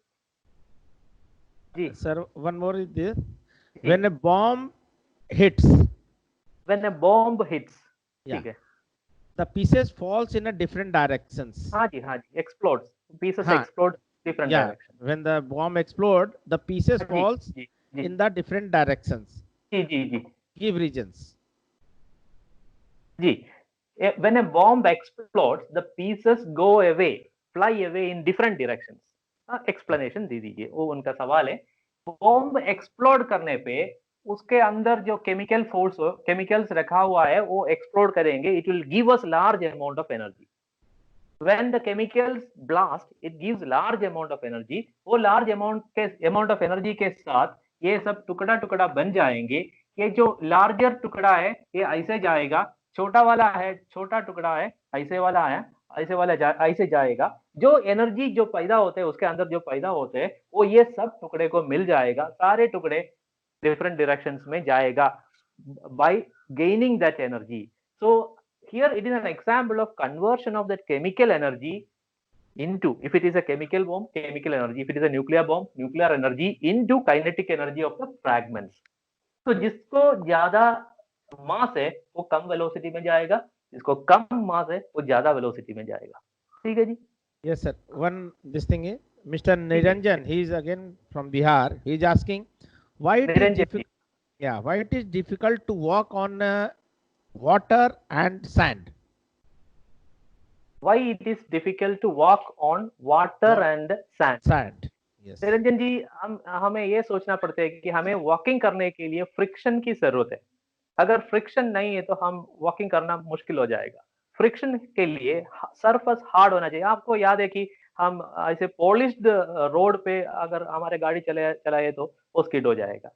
जी sir, one more is this. When a bomb hits. ठीक है. The pieces falls in a different directions. हाँ जी. Explodes. Pieces explode different directions. When the bomb explode, the pieces falls in the different directions. Ji. Give reasons. Ji. When a bomb explodes, the pieces go away, fly away in different directions. Explanation दे दीजिए. वो उनका सवाल है. Bomb explode करने पे उसके अंदर जो केमिकल्स रखा हुआ है वो एक्सप्लोड करेंगे. It will give us large amount of energy. When the chemicals blast, it gives large amount of energy. वो large amount of energy के साथ ये सब टुकड़ा बन जाएंगे. ये जो larger टुकड़ा है ये ऐसे जाएगा, छोटा वाला है, छोटा टुकड़ा है, ऐसे वाला है, ऐसे जाएगा. जो एनर्जी जो पैदा होते हैं उसके अंदर जो पैदा होते हैं वो ये सब टुकड़े को मिल जाएगा. सारे टुकड़े different directions में जाएगा by gaining that energy. So here it is an example of conversion of that chemical energy into, if it is a chemical bomb, chemical energy, if it is a nuclear bomb, nuclear energy into kinetic energy of the fragments. तो जिसको ज्यादा मास है वो कम velocity में जाएगा, जिसको कम मास है वो ज्यादा वेलोसिटी में जाएगा. ठीक है जी. Yes, sir. One this thing is Mr. Niranjan. He is again from Bihar. He is asking why it is Niranjan ji. difficult. Yeah, why it is difficult to walk on water and sand. Why it is difficult to walk on water and sand? Sand. Yes. Niranjan जी, हमें ये सोचना पड़ता है कि हमें walking करने के लिए फ्रिक्शन की जरूरत है. अगर फ्रिक्शन नहीं है तो हम वॉकिंग करना मुश्किल हो जाएगा. फ्रिक्शन के लिए सरफेस हार्ड होना चाहिए. आपको याद है कि हम ऐसे पॉलिश्ड रोड पे अगर हमारे गाड़ी चलाए तो वो स्किड हो जाएगा.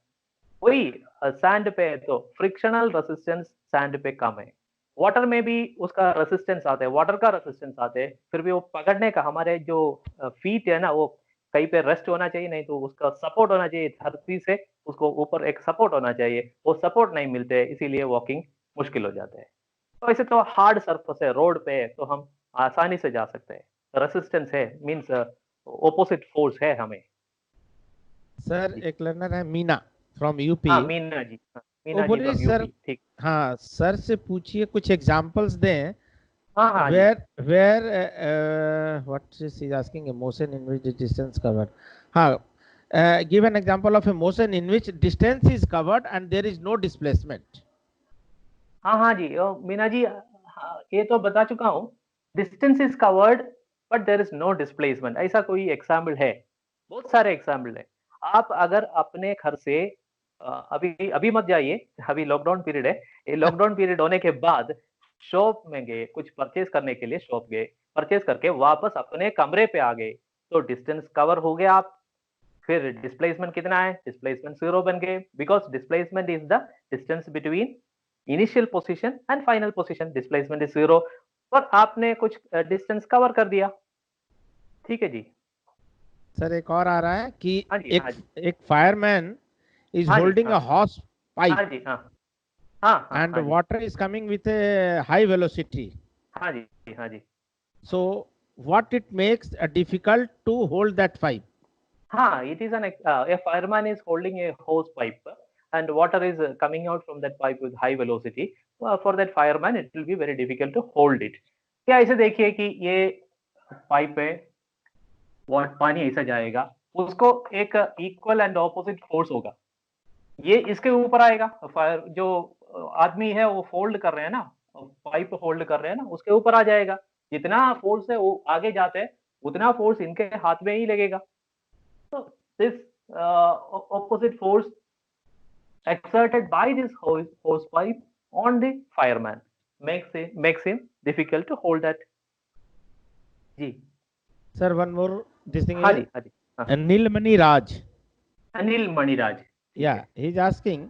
वही सैंड पे तो फ्रिक्शनल रेसिस्टेंस सैंड पे कम है. वाटर में भी उसका रेसिस्टेंस आता है, वाटर का रेसिस्टेंस आता है, फिर भी वो पकड़ने का हमारे जो फीट है ना वो कहीं पे रेस्ट होना चाहिए, नहीं तो उसका सपोर्ट होना चाहिए धरती से, उसको ऊपर एक सपोर्ट होना चाहिए. वो सपोर्ट नहीं मिलते, इसीलिए वॉकिंग मुश्किल हो जाता है. तो ऐसे तो हार्ड सरफेस है, रोड पे है, तो हम आसानी से जा सकते हैं. रेसिस्टेंस है, मींस ऑपोजिट फोर्स है हमें. सर एक लर्नर है मीना फ्रॉम यूपी. हाँ Meena ji, Meena ji from sir UP. ठीक. हाँ सर से पूछिए कुछ एग्जांपल्स दें. हाँ हाँ. where what is he asking, a motion in which the distance covered. हाँ, give an example of a motion in which distance is covered and there is no displacement. हाँ हाँ जी, मीना जी, ये तो बता चुका हूँ. Distance is covered but there is no displacement. ऐसा कोई एग्जाम्पल है? बहुत सारे एग्जाम्पल है. आप अगर अपने घर से अभी मत जाइए, अभी लॉकडाउन पीरियड है. ये लॉकडाउन पीरियड होने के बाद शॉप में गए, कुछ परचेज करने के लिए शॉप गए, परचेज करके वापस अपने कमरे पे आ गए, तो डिस्टेंस कवर हो गया. आप फिर डिस्प्लेसमेंट कितना है? डिस्प्लेसमेंट 0 बन गए, because displacement is the distance between initial position and final position. Displacement is 0, पर आपने कुछ डिस्टेंस कवर कर दिया. ठीक है जी. सर एक और आ रहा है कि हाँ जी, एक fireman is holding a house हाँ पाइप जी. हाँ हाँ. and water is coming with a high velocity. हाँ जी, हाँ जी. So what it makes difficult to hold that pipe? हाँ, it is a fireman is holding a hose pipe and water is coming out from that pipe with high velocity. For that fireman it will be very difficult to hold it. क्या ऐसे देखिए कि ये pipe है, पानी ऐसा जाएगा, उसको एक इक्वल एंड ऑपोजिट फोर्स होगा. ये इसके ऊपर आएगा. फायर जो आदमी है वो फोल्ड कर रहे हैं ना, पाइप होल्ड कर रहे हैं ना, उसके ऊपर आ जाएगा. जितना फोर्स है वो आगे जाते हैं उतना फोर्स इनके हाथ में ही लगेगा. तो this opposite force exerted by this hose pipe on the fireman makes him difficult to hold that. जी. Sir, one more this thing. हाँ जी, हाँ जी. Anil Mani Raj. Anil Mani Raj. Yeah, he's asking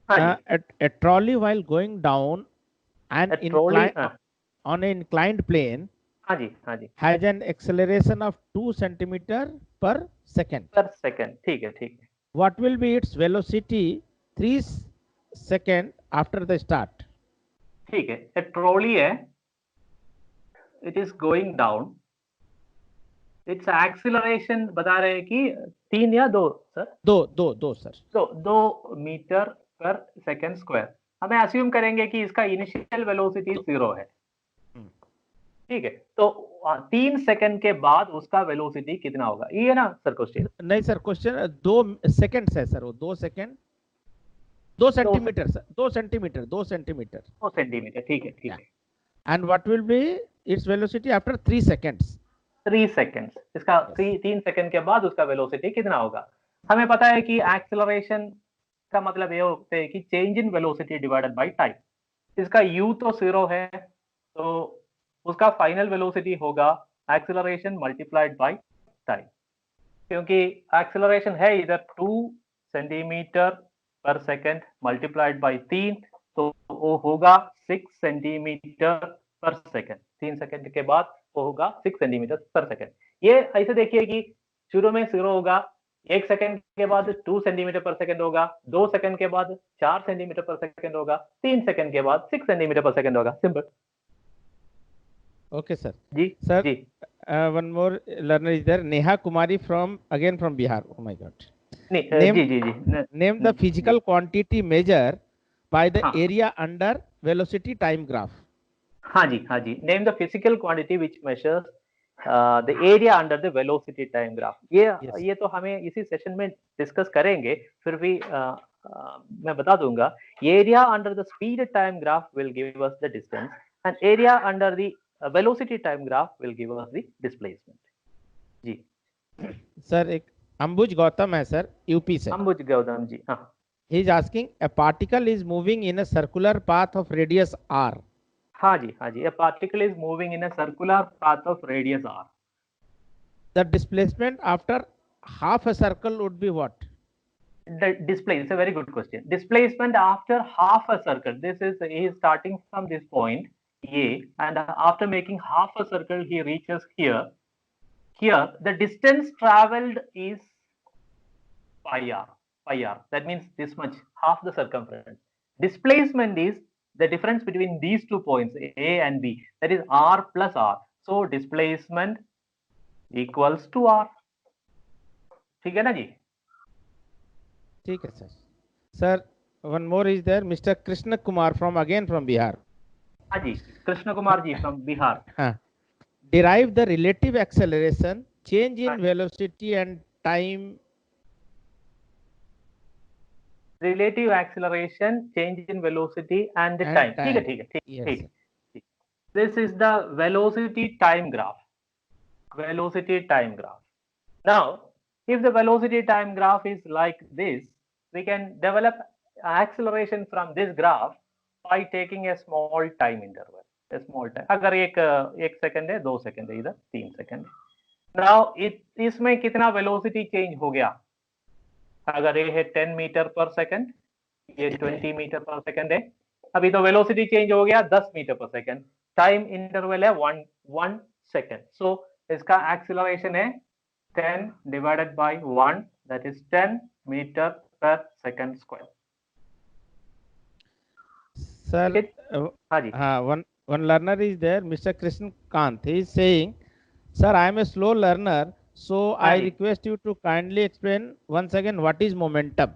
हाँ जी. a trolley while going down and A trolley, on an inclined plane हाँ जी, हाँ जी. has an acceleration of 2 centimeter per second. Per second. ठीक है, ठीक है. What will be its velocity 3 seconds after the start? ठीक है. A trolley है. It is going down. Its acceleration बता रहे हैं कि 3 या 2 सर? 2 सर. तो 2 मीटर पर सेकेंड स्क्वायर. हमें अस्यूम करेंगे कि इसका इनिशियल वेलोसिटी 0 है. ठीक है. तो 3 सेकंड के बाद उसका वेलोसिटी कितना होगा, ये है ना सर क्वेश्चन? नहीं सर, क्वेश्चन 2 सेकंड्स है सर. वो 2 second 2 centimetre sir. 2 centimetre. 2 centimetre. ठीक है, ठीक है. And what will be its velocity after 3 seconds? 3 seconds. इसका 3 सेकंड के बाद उसका वेलोसिटी कितना होगा? हमें पता है कि एक्सेलरेशन का मतलब ये होता है कि change in velocity divided by time. इसका u तो 0 है, तो उसका फाइनल वेलोसिटी होगा एक्सेलरेशन मल्टीप्लाइड बाय टाइम. क्योंकि एक्सेलरेशन है इधर 2 सेंटीमीटर पर सेकंड मल्टीप्लाइड बाय 3, तो वो होगा 6 सेंटीमीटर पर सेकंड. 3 सेकंड के बाद वो होगा 6 सेंटीमीटर पर सेकंड. ये ऐसे देखिए कि शुरू में 0 होगा, 1 सेकंड के बाद 2 सेंटीमीटर पर सेकंड होगा, 2 सेकंड के बाद 4 सेंटीमीटर पर सेकंड होगा, 3 सेकंड के बाद 6 सेंटीमीटर पर सेकंड होगा। Simple. Okay, sir. Ji Sir, ji one more learner is there. Neha Kumari from Bihar. Oh my God. नहीं Name- जी जी जी Name the physical quantity measure by the हाँ। area under velocity time graph. हाँ जी, name the physical quantity which measures the area under the velocity time graph. Yes. ये तो हमें इसी सेशन में डिस्कस करेंगे, फिर भी मैं बता दूंगा। Area under the speed time graph will give us the distance and area under the velocity time graph will give us the displacement. जी Sir, एक अंबुज गौतम है सर, यूपी से. अंबुज गौतम जी, हाँ He is asking, a particle is moving in a circular path of radius r. हाँ जी, a particle is moving in a circular path of radius r. The displacement after half a circle would be what? The display is a very good question. Displacement after half a circle. This is he is starting from this point A, and after making half a circle, he reaches here. Here, the distance traveled is pi r. Pi r. That means this much, half the circumference. Displacement is the difference between these 2 points A and B. That is r plus r. So displacement equals to r. ठीक है ना जी? ठीक है sir. Sir, one more is there, Mr. Krishna Kumar from Bihar. हाँ जी, Krishna Kumar ji from Bihar. हाँ. Derive the relative acceleration, change in हाँ. velocity and time. Relative acceleration, change in velocity and the And time. time. ठीक है. Yes. This is the velocity time graph. Velocity time graph. Now, if the velocity time graph is like this, we can develop acceleration from this graph by taking a small time interval. A small time. अगर एक second है, 2 second है, इधर 3 second है. Now, इसमें कितना velocity change हो गया? अगर ये है 10 मीटर पर सेकंड, ये 20 मीटर पर सेकंड है. अभी तो वेलोसिटी चेंज हो गया 10 meter per second. Time interval है 1 सेकंड. सो इसका एक्सीलरेशन है 10 divided by 1, that is 10 meter per second square. Sir, हाँ जी. one learner is there, Mr. Krishna Kant. He is saying, sir, I am a slow learner, so I Right. request you to kindly explain once again what is momentum.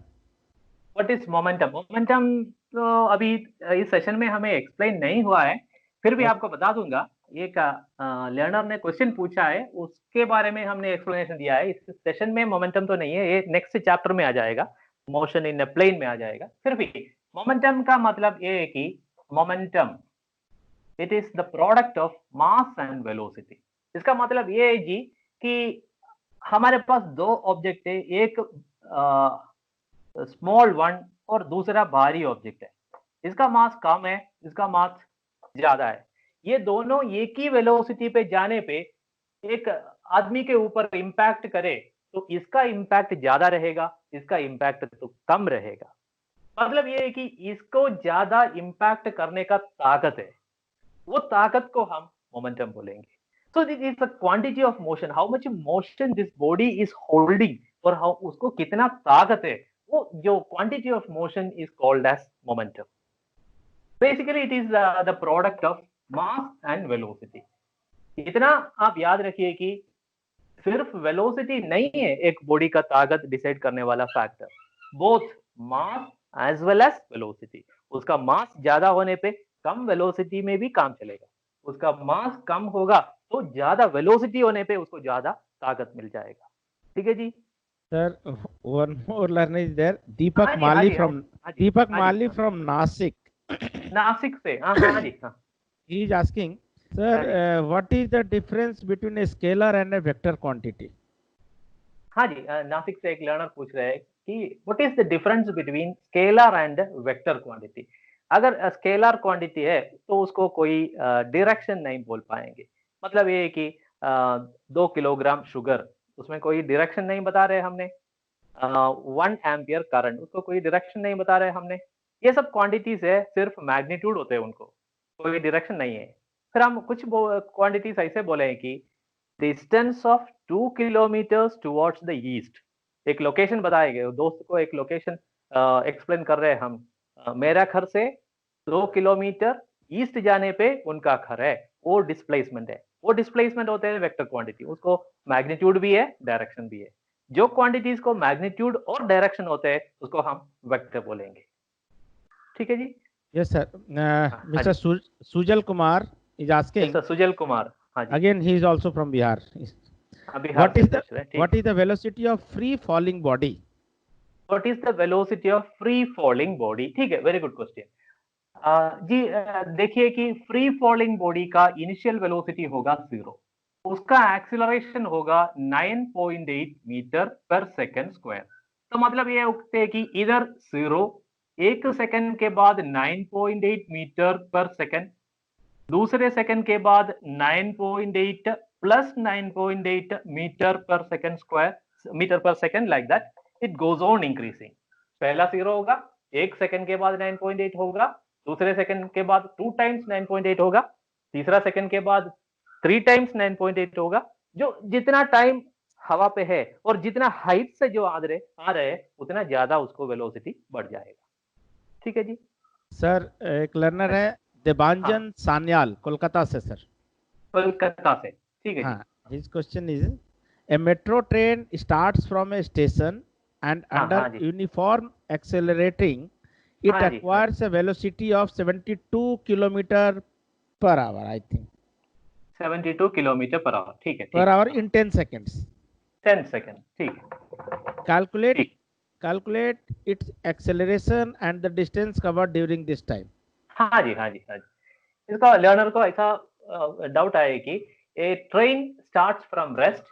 What is momentum? Momentum तो अभी इस session में हमें explain नहीं हुआ है, फिर भी आपको बता दूंगा. एक लर्नर ने क्वेश्चन पूछा है, उसके बारे में हमने एक्सप्लेनेशन दिया है. इस सेशन में मोमेंटम तो नहीं है, ये नेक्स्ट चैप्टर में आ जाएगा, मोशन इन अ प्लेन में आ जाएगा. फिर भी मोमेंटम का मतलब ये है कि momentum it is the product of mass and velocity. इसका मतलब ये है जी कि हमारे पास 2 ऑब्जेक्ट है, एक स्मॉल वन और दूसरा भारी ऑब्जेक्ट है. इसका मास कम है, इसका मास ज्यादा है. ये दोनों एक ही वेलोसिटी पे जाने पे एक आदमी के ऊपर इंपैक्ट करे तो इसका इंपैक्ट ज्यादा रहेगा, इसका इंपैक्ट तो कम रहेगा. मतलब ये है कि इसको ज्यादा इंपैक्ट करने का ताकत है, वो ताकत को हम मोमेंटम बोलेंगे. So this is the quantity of motion, how much motion this body is holding, और how उसको कितना ताकत है, वो जो quantity of motion is called as momentum. Basically it is the product of mass and velocity. इतना आप याद रखिए कि सिर्फ वेलोसिटी नहीं है एक बॉडी का ताकत डिसाइड करने वाला factor. Both mass as well as velocity. उसका मास ज्यादा होने पे कम वेलोसिटी में भी काम चलेगा, उसका मास कम होगा तो ज्यादा वेलोसिटी होने पे उसको ज्यादा ताकत मिल जाएगा. ठीक है जी. Sir, one more learner is there, Deepak Mali from Nasik. Nashik से. हाँ जी. हाँ. He is asking, sir, what is the difference between a scalar and a vector quantity? हाँ जी, नासिक से एक लर्नर पूछ रहे हैं कि what is the difference between scalar and vector quantity. अगर स्केलर क्वांटिटी है तो उसको कोई डायरेक्शन नहीं बोल पाएंगे. मतलब ये है कि 2 किलोग्राम शुगर, उसमें कोई डायरेक्शन नहीं बता रहे हमने. 1 एम्पियर करंट, उसको कोई डायरेक्शन नहीं बता रहे हमने. ये सब क्वांटिटीज है, सिर्फ मैग्नीट्यूड होते हैं, उनको कोई डायरेक्शन नहीं है. फिर हम कुछ क्वांटिटीज ऐसे बोले हैं कि distance of 2 kilometres towards the east. एक लोकेशन बताए गए, दोस्त को एक लोकेशन एक्सप्लेन कर रहे हैं हम। मेरा घर से 2 किलोमीटर ईस्ट जाने पे उनका घर है, वो डिस्प्लेसमेंट है। वो डिस्प्लेसमेंट होते हैं वेक्टर क्वांटिटी, उसको मैग्नीट्यूड भी है, डायरेक्शन भी है। जो क्वांटिटीज को मैग्नीट्यूड और डायरेक्शन होते हैं उसको हम वेक्टर बोलेंगे। ठीक है जी। Yes, sir. हाँ Mr. Sujal Kumar is asking. Mister Sujal Kumar, हाँ जी। Again, he is also from Bihar. Bihar What से is पूछ रहे हैं, ठीक। what is the velocity of free falling body? What is the velocity of free falling body? ठीक है, very good question. जी देखिए कि फ्री फॉलिंग बॉडी का इनिशियल वेलोसिटी होगा 0, उसका एक्सीलरेशन होगा 9.8 मीटर पर सेकंड स्क्वायर। तो मतलब ये उगते हैं कि इधर 0 एक सेकंड के बाद 9.8 मीटर पर सेकंड, दूसरे सेकंड के बाद 9.8 plus 9.8 metre per second square, metre per second, like that it goes on increasing. पहला 0 होगा, एक सेकंड के बाद 9.8 होगा, दूसरे सेकंड के बाद 2 टाइम्स 9.8 होगा, तीसरा सेकंड के बाद 3 टाइम्स 9.8 होगा। जो जितना टाइम हवा पे है और जितना हाइट से जो आ रहे हैं उतना ज्यादा उसको वेलोसिटी बढ़ जाएगा। ठीक है जी। सर एक लर्नर है देबांजन सान्याल, कोलकाता से सर। कोलकाता से, ठीक है जी। हाँ, his question is, a metro train starts from a station and हाँ, under हाँ जी। uniform accelerating, it हाँ जी, acquires a velocity of 72 kilometer per hour, I think. 72 kilometre per hour, ठीक है, Per hour in 10 seconds. 10 second, ठीक है। Calculate ठीक। calculate its acceleration and the distance covered during this time. हाँ जी, हाँ जी, हाँ जी। इसका लर्नर को ऐसा डाउट आया कि ए ट्रेन स्टार्ट्स फ्रॉम रेस्ट,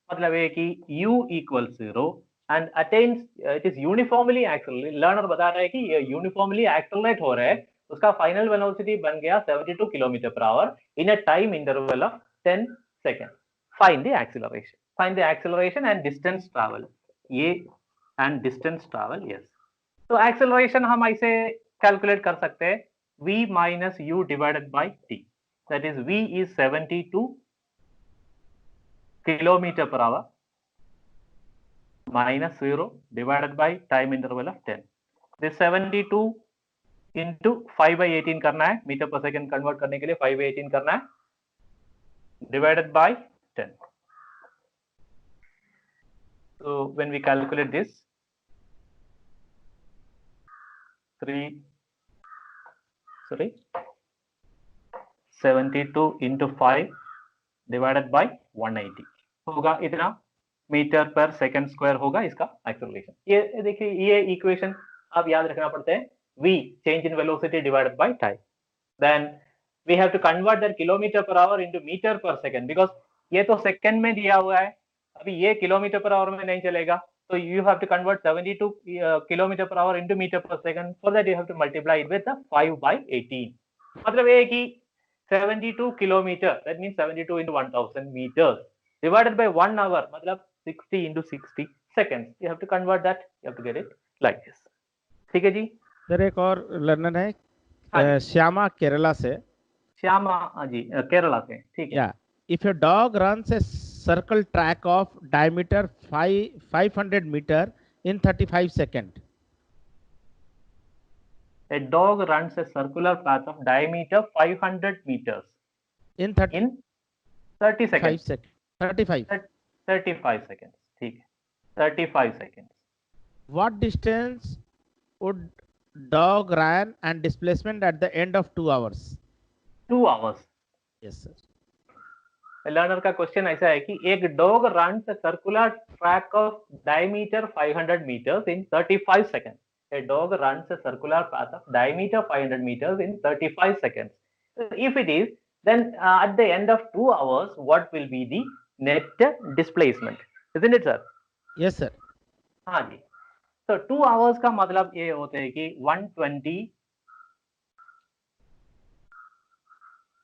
मतलब है कि u equal 0 and attains, it is uniformly accelerate. Learner बता रहा है कि ये यूनिफॉर्मली एक्सेलरेट हो रहा है, उसका फाइनल वेलोसिटी बन गया 72 kilometre per hour in a time interval of 10 second. Find the acceleration, find the acceleration and distance travel, ये एंड डिस्टेंस ट्रैवल, यस। तो एक्सेलरेशन हम ऐसे कैलकुलेट कर सकते हैं, v minus u divided by t, that is v is 72 kilometer per hour minus 0 divided by time interval of 10. this 72 into 5 by 18 करना है, metre per second convert करने के लिए 5 by 18 करना है, divided by 10. so when we calculate this, 72 into 5 divided by 180 होगा, इतना metre per second square होगा इसका एक्सेलरेशन। ये देखिए, ये इक्वेशन आप याद रखना पड़ता है, v change in velocity divided by time, then we have to convert that kilometer per hour into meter per second, because ये तो सेकंड में दिया हुआ है, अभी ये किलोमीटर पर आवर में नहीं चलेगा, so you have to convert 72 kilometer per hour into meter per second. For that you have to multiply it with the 5 by 18. मतलब ये कि 72 kilometer, that means 72 into 1000 meters divided by 1 hour, मतलब 60 into 60 seconds. You have to convert that, you have to get it like this. ठीक है जी। Sir एक और learner है श्यामा केरला से। श्यामा जी केरला से, ठीक है। Yeah, if your dog runs a circle track of diameter 500 meter in 35 seconds. A dog runs a circular path of diameter 500 meters In 30 seconds. 35. 35 seconds, ठीक है, 35 seconds. What distance would dog run and displacement at the end of 2 hours? 2 hours. Yes, sir. Learner का question ऐसा है कि एक dog run circular track of diameter 500 meters in 35 seconds. A dog runs a circular path of diameter 500 meters in 35 seconds. If it is, then at the end of 2 hours, what will be the net displacement? Isn't it, sir? Yes, sir. हाँ जी। तो 2 hours का मतलब ये होते हैं कि 120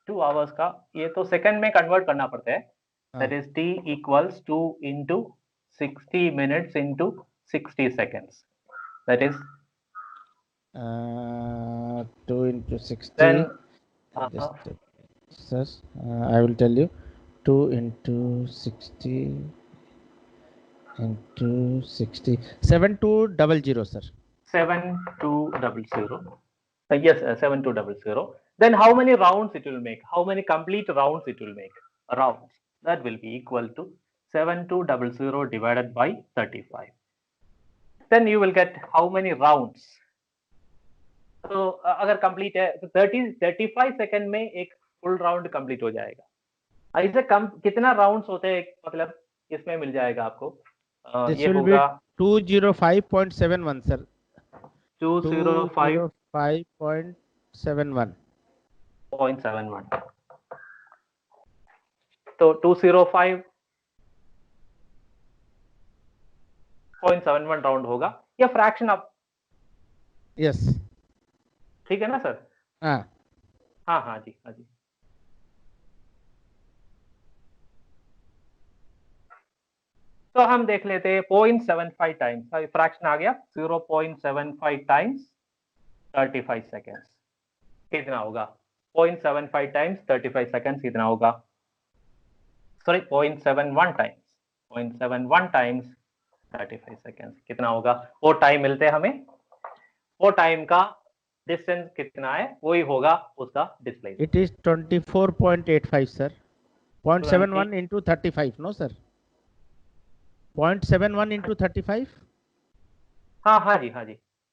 2 hours का, ये तो सेकंड में कन्वर्ट करना पड़ता है, that is t equals 2 into 60 minutes into 60 seconds, that is 2 into 60. then Sir, I will tell you. 2 into 60. into 60 7200 sir. 7200. Yes, 7200. Then how many rounds it will make? How many complete rounds it will make? Rounds. That will be equal to 7200 divided by 35. Then you will get how many rounds. तो अगर complete है तो 35 second में एक full round complete हो जाएगा। ऐसे कम कितना राउंड्स होते हैं मतलब इसमें मिल जाएगा आपको। This ये will be होगा 205.71 sir. 205.71 तो 205.71 राउंड होगा या फ्रैक्शन ऑफ। Yes. ठीक है ना सर? हाँ हाँ जी हाँ जी। तो हम देख लेते हैं 0.75 टाइम्स फ्रैक्शन आ गया 0.75 टाइम्स 35 सेकेंड्स कितना होगा। 0.75 टाइम्स 35 सेकेंड्स कितना होगा। सॉरी 0.71 टाइम्स 35 सेकेंड्स कितना होगा। वो टाइम मिलते हैं हमें। वो टाइम का डिस्टेंस कितना है वही होगा उसका display. It is 24.85 sir. 0.71 into 35 no sir. 0.71 into 35. हाँ जी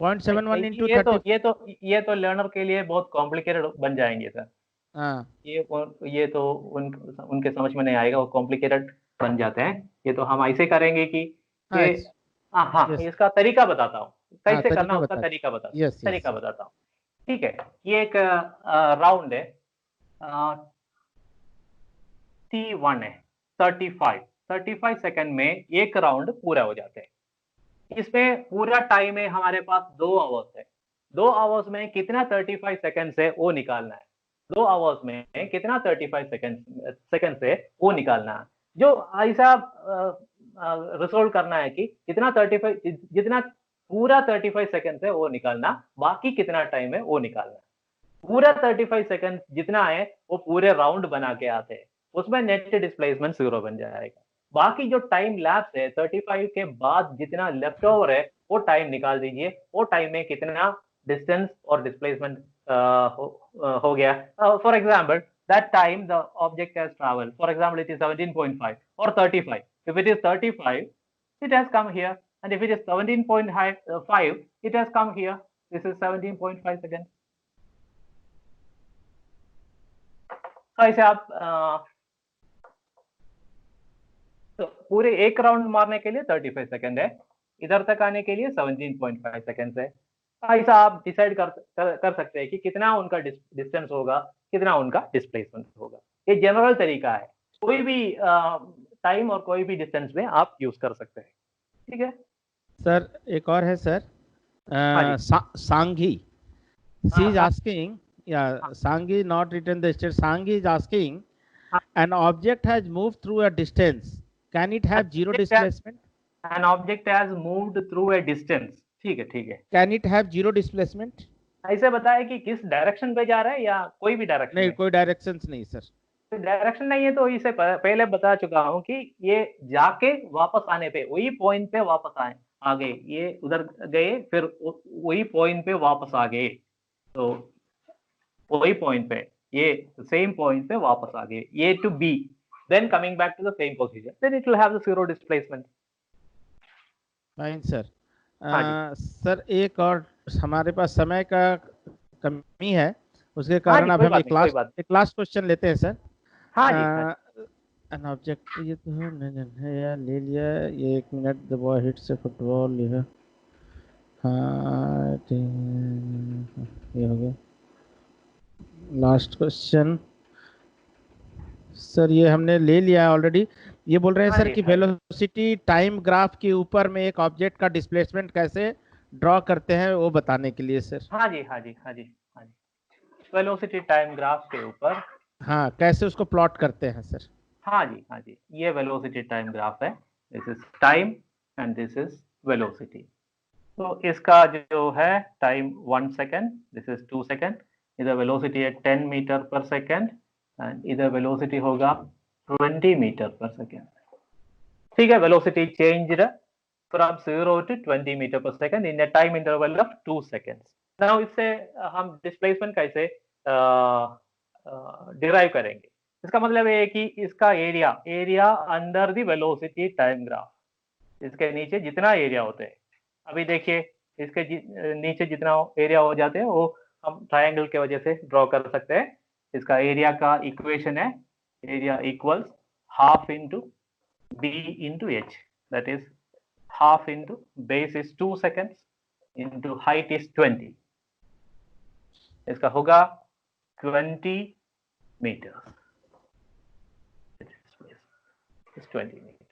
0.71 into 35. ये तो लर्नर के लिए बहुत कॉम्प्लिकेटेड बन जाएंगे सर। हाँ ये तो उनके समझ में नहीं आएगा, वो कॉम्प्लिकेटेड बन जाते हैं। ये तो हम ऐसे करेंगे कि इसका तरीका बताता हूँ कैसे करना उसका तरीका बताता हूँ। ठीक है, ये एक राउंड है T1 है 35 सेकंड में एक राउंड पूरा हो जाते हैं। इसमें पूरा टाइम है हमारे पास 2 आवर्स है। 2 आवर्स में कितना 35 सेकंड से वो निकालना है। 2 आवर्स में कितना 35 सेकंड से वो निकालना है। जो ऐसा रिजोल्व करना है कि कितना 35 जितना पूरा 35 सेकंड से वो निकालना, बाकी कितना टाइम है वो निकालना। पूरा 35 सेकंड जितना है वो पूरे राउंड बना के आते हैं, उसमें नेट डिस्प्लेसमेंट 0 बन जाएगा। बाकी जो टाइम लैप्स है 35 के बाद जितना लेफ्ट ओवर है वो टाइम निकाल दीजिए। वो टाइम में कितना डिस्टेंस और डिस्प्लेसमेंट हो गया। For example that time the object has traveled, for example it is 17.5 or 35. If it is 35 it has come here, and if it is 17.5 it has come here. This is 17.5 seconds. तो ऐसे आप तो पूरे एक round मारने के लिए 35 second है, इधर तक आने के लिए 17.5 सेकंड है। ऐसा आप डिसाइड कर सकते हैं कि कितना उनका डिस्टेंस होगा, कितना उनका डिस्प्लेसमेंट होगा। ये जनरल तरीका है, कोई भी टाइम और कोई भी डिस्टेंस में आप यूज कर सकते हैं। ठीक है सर, एक और है सर सांगी, she is asking Sanghi not written the state. Sanghi is asking, an object has moved through a distance. Can it have zero displacement? An object has moved through a distance. ठीक है। Can it have zero displacement? ऐसे बताया कि किस direction पे जा रहा है या कोई भी डायरेक्शन? नहीं, कोई डायरेक्शन नहीं सर। डायरेक्शन नहीं है तो इसे पहले बता चुका हूँ कि ये जाके वापस आने पे वही पॉइंट पे वापस आ गए। ये उधर गए फिर वही पॉइंट पे वापस आ गए, तो वही पॉइंट पे ये सेम पॉइंट पे वापस आ गए, A to B, then coming back to the same position, then it will have the zero displacement. Fine sir. Sir एक और हमारे पास समय का कमी है, उसके कारण अब हम एक लास्ट क्वेश्चन लेते हैं सर। हाँ जी। एन ऑब्जेक्ट, ये तो है यार, ले लिया ये। 1 minute. The boy hits a football, ये है। हाँ ये हो गया लास्ट क्वेश्चन सर। ये हमने ले लिया ऑलरेडी। ये बोल रहे हैं सर कि वेलोसिटी टाइम ग्राफ के ऊपर में एक ऑब्जेक्ट का डिस्प्लेसमेंट कैसे ड्रॉ करते हैं वो बताने के लिए सर। हाँ जी। वेलोसिटी टाइम ग्राफ के ऊपर कैसे उसको प्लॉट करते हैं सर। हाँ जी, ये वेलोसिटी टाइम ग्राफ है। This is time and this is velocity. तो इसका जो है time 1 second, this is 2 second. इधर वेलोसिटी है 10 मीटर पर सेकेंड एंड इधर वेलोसिटी होगा 20 मीटर पर सेकेंड। ठीक है, velocity changed from 0 to 20 meter per second in a time interval of 2 seconds. Now इससे हम displacement कैसे derive करेंगे? इसका मतलब ये है कि इसका area under the velocity time graph, इसके नीचे जितना एरिया होते हैं, अभी देखिए इसके नीचे जितना एरिया हो जाते हैं वो हम ट्रायंगल के वजह से ड्रॉ कर सकते हैं. इसका एरिया का इक्वेशन है area equals half into b into h, that is half into base is 2 seconds into height is 20. इसका होगा 20 meters. It's 20 meters.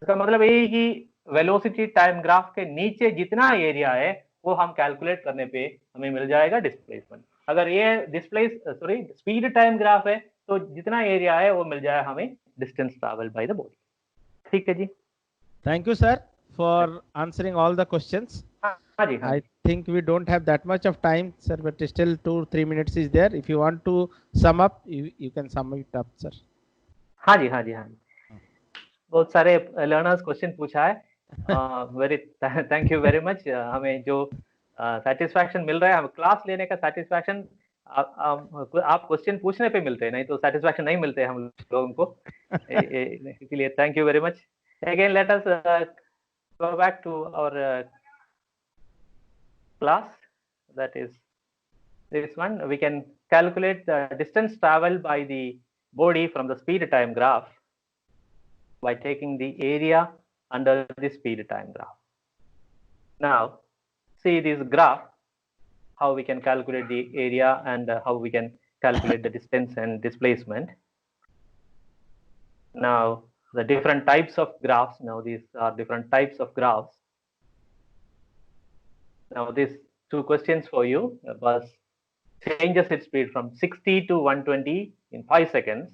इसका मतलब ये है कि वेलोसिटी टाइम ग्राफ के नीचे जितना एरिया है वो हम कैलकुलेट करने पे हमें मिल जाएगा डिस्प्लेसमेंट. अगर ये स्पीड टाइम ग्राफ है तो जितना एरिया है वो मिल जाएगा हमें distance travel by the body. ठीक है जी. Thank you, sir, for answering all the questions. हाँ जी. I think we don't have that much of time, sir, but still 2-3 minutes is there. If you want to sum up, you can sum it up, sir. हाँ जी. बहुत सारे learners question पूछा है. Very thank you very much. हमें जो satisfaction मिल रहा है, हम क्लास लेने का सेटिस्फैक्शन आप क्वेश्चन पूछने पे मिलते हैं, नहीं तो सेटिस्फैक्शन नहीं मिलते हम लोगों को. इसलिए thank you very much. Again let us go back to our class, that is this one. We can calculate the distance traveled by the body from the speed time graph by taking the area under the speed time graph. Now see this graph, how we can calculate the area and how we can calculate the distance and displacement. Now the different types of graphs, now these are different types of graphs. Now these two questions for you. Bus changes its speed from 60 to 120 in 5 seconds.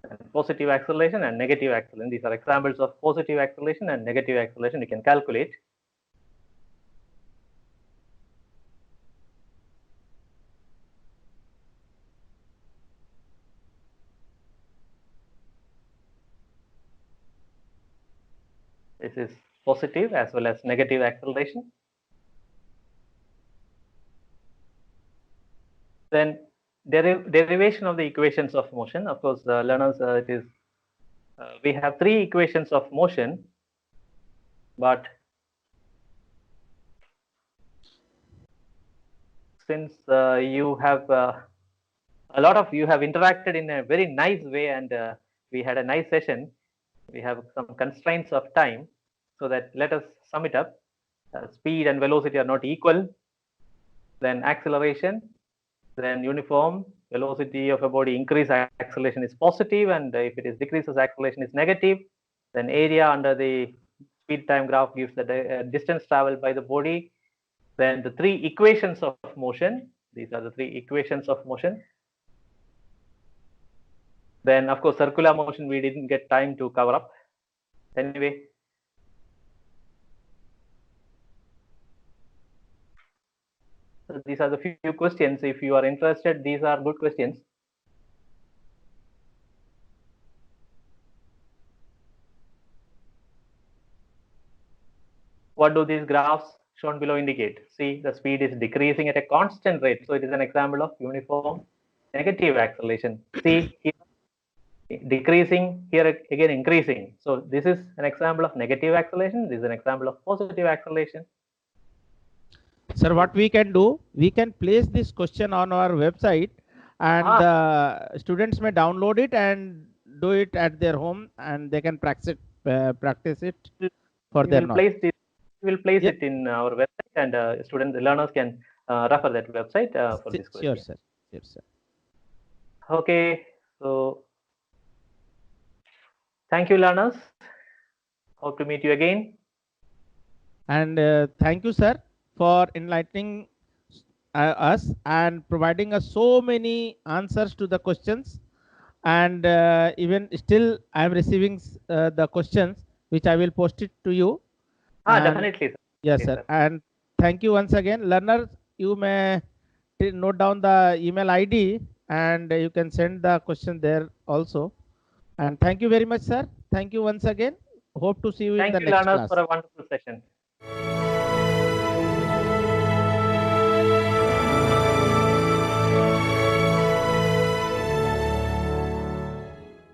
And positive acceleration and negative acceleration. These are examples of positive acceleration and negative acceleration you can calculate. This is positive as well as negative acceleration. Then derivation of the equations of motion. Of course, learners, it is we have 3 equations of motion, but since you have a lot of you have interacted in a very nice way and we had a nice session, we have some constraints of time, so that let us sum it up. Speed and velocity are not equal. Then acceleration. Then uniform velocity of a body increase acceleration is positive, and if it is decreases acceleration is negative. Then area under the speed time graph gives the distance traveled by the body. Then the 3 equations of motion. These are the 3 equations of motion. Then of course circular motion we didn't get time to cover up. Anyway. So these are the few questions. If you are interested, these are good questions. What do these graphs shown below indicate? See, the speed is decreasing at a constant rate. So it is an example of uniform negative acceleration. See, here decreasing, here again increasing. So this is an example of negative acceleration. This is an example of positive acceleration. Sir, what we can do, we can place this question on our website, and the students may download it and do it at their home, and they can practice it for their knowledge. We will place it in our website, and learners can refer that website for this question. Sure, sir. Sure, sir. Okay, so thank you, learners. Hope to meet you again. And thank you, sir, for enlightening us and providing us so many answers to the questions. And even still, I am receiving the questions, which I will post it to you. Definitely, sir. Yes, sir. And thank you once again. Learners, you may note down the email ID and you can send the question there also. And thank you very much, sir. Thank you once again. Hope to see you in Thank the you, next learners, class. for a wonderful session.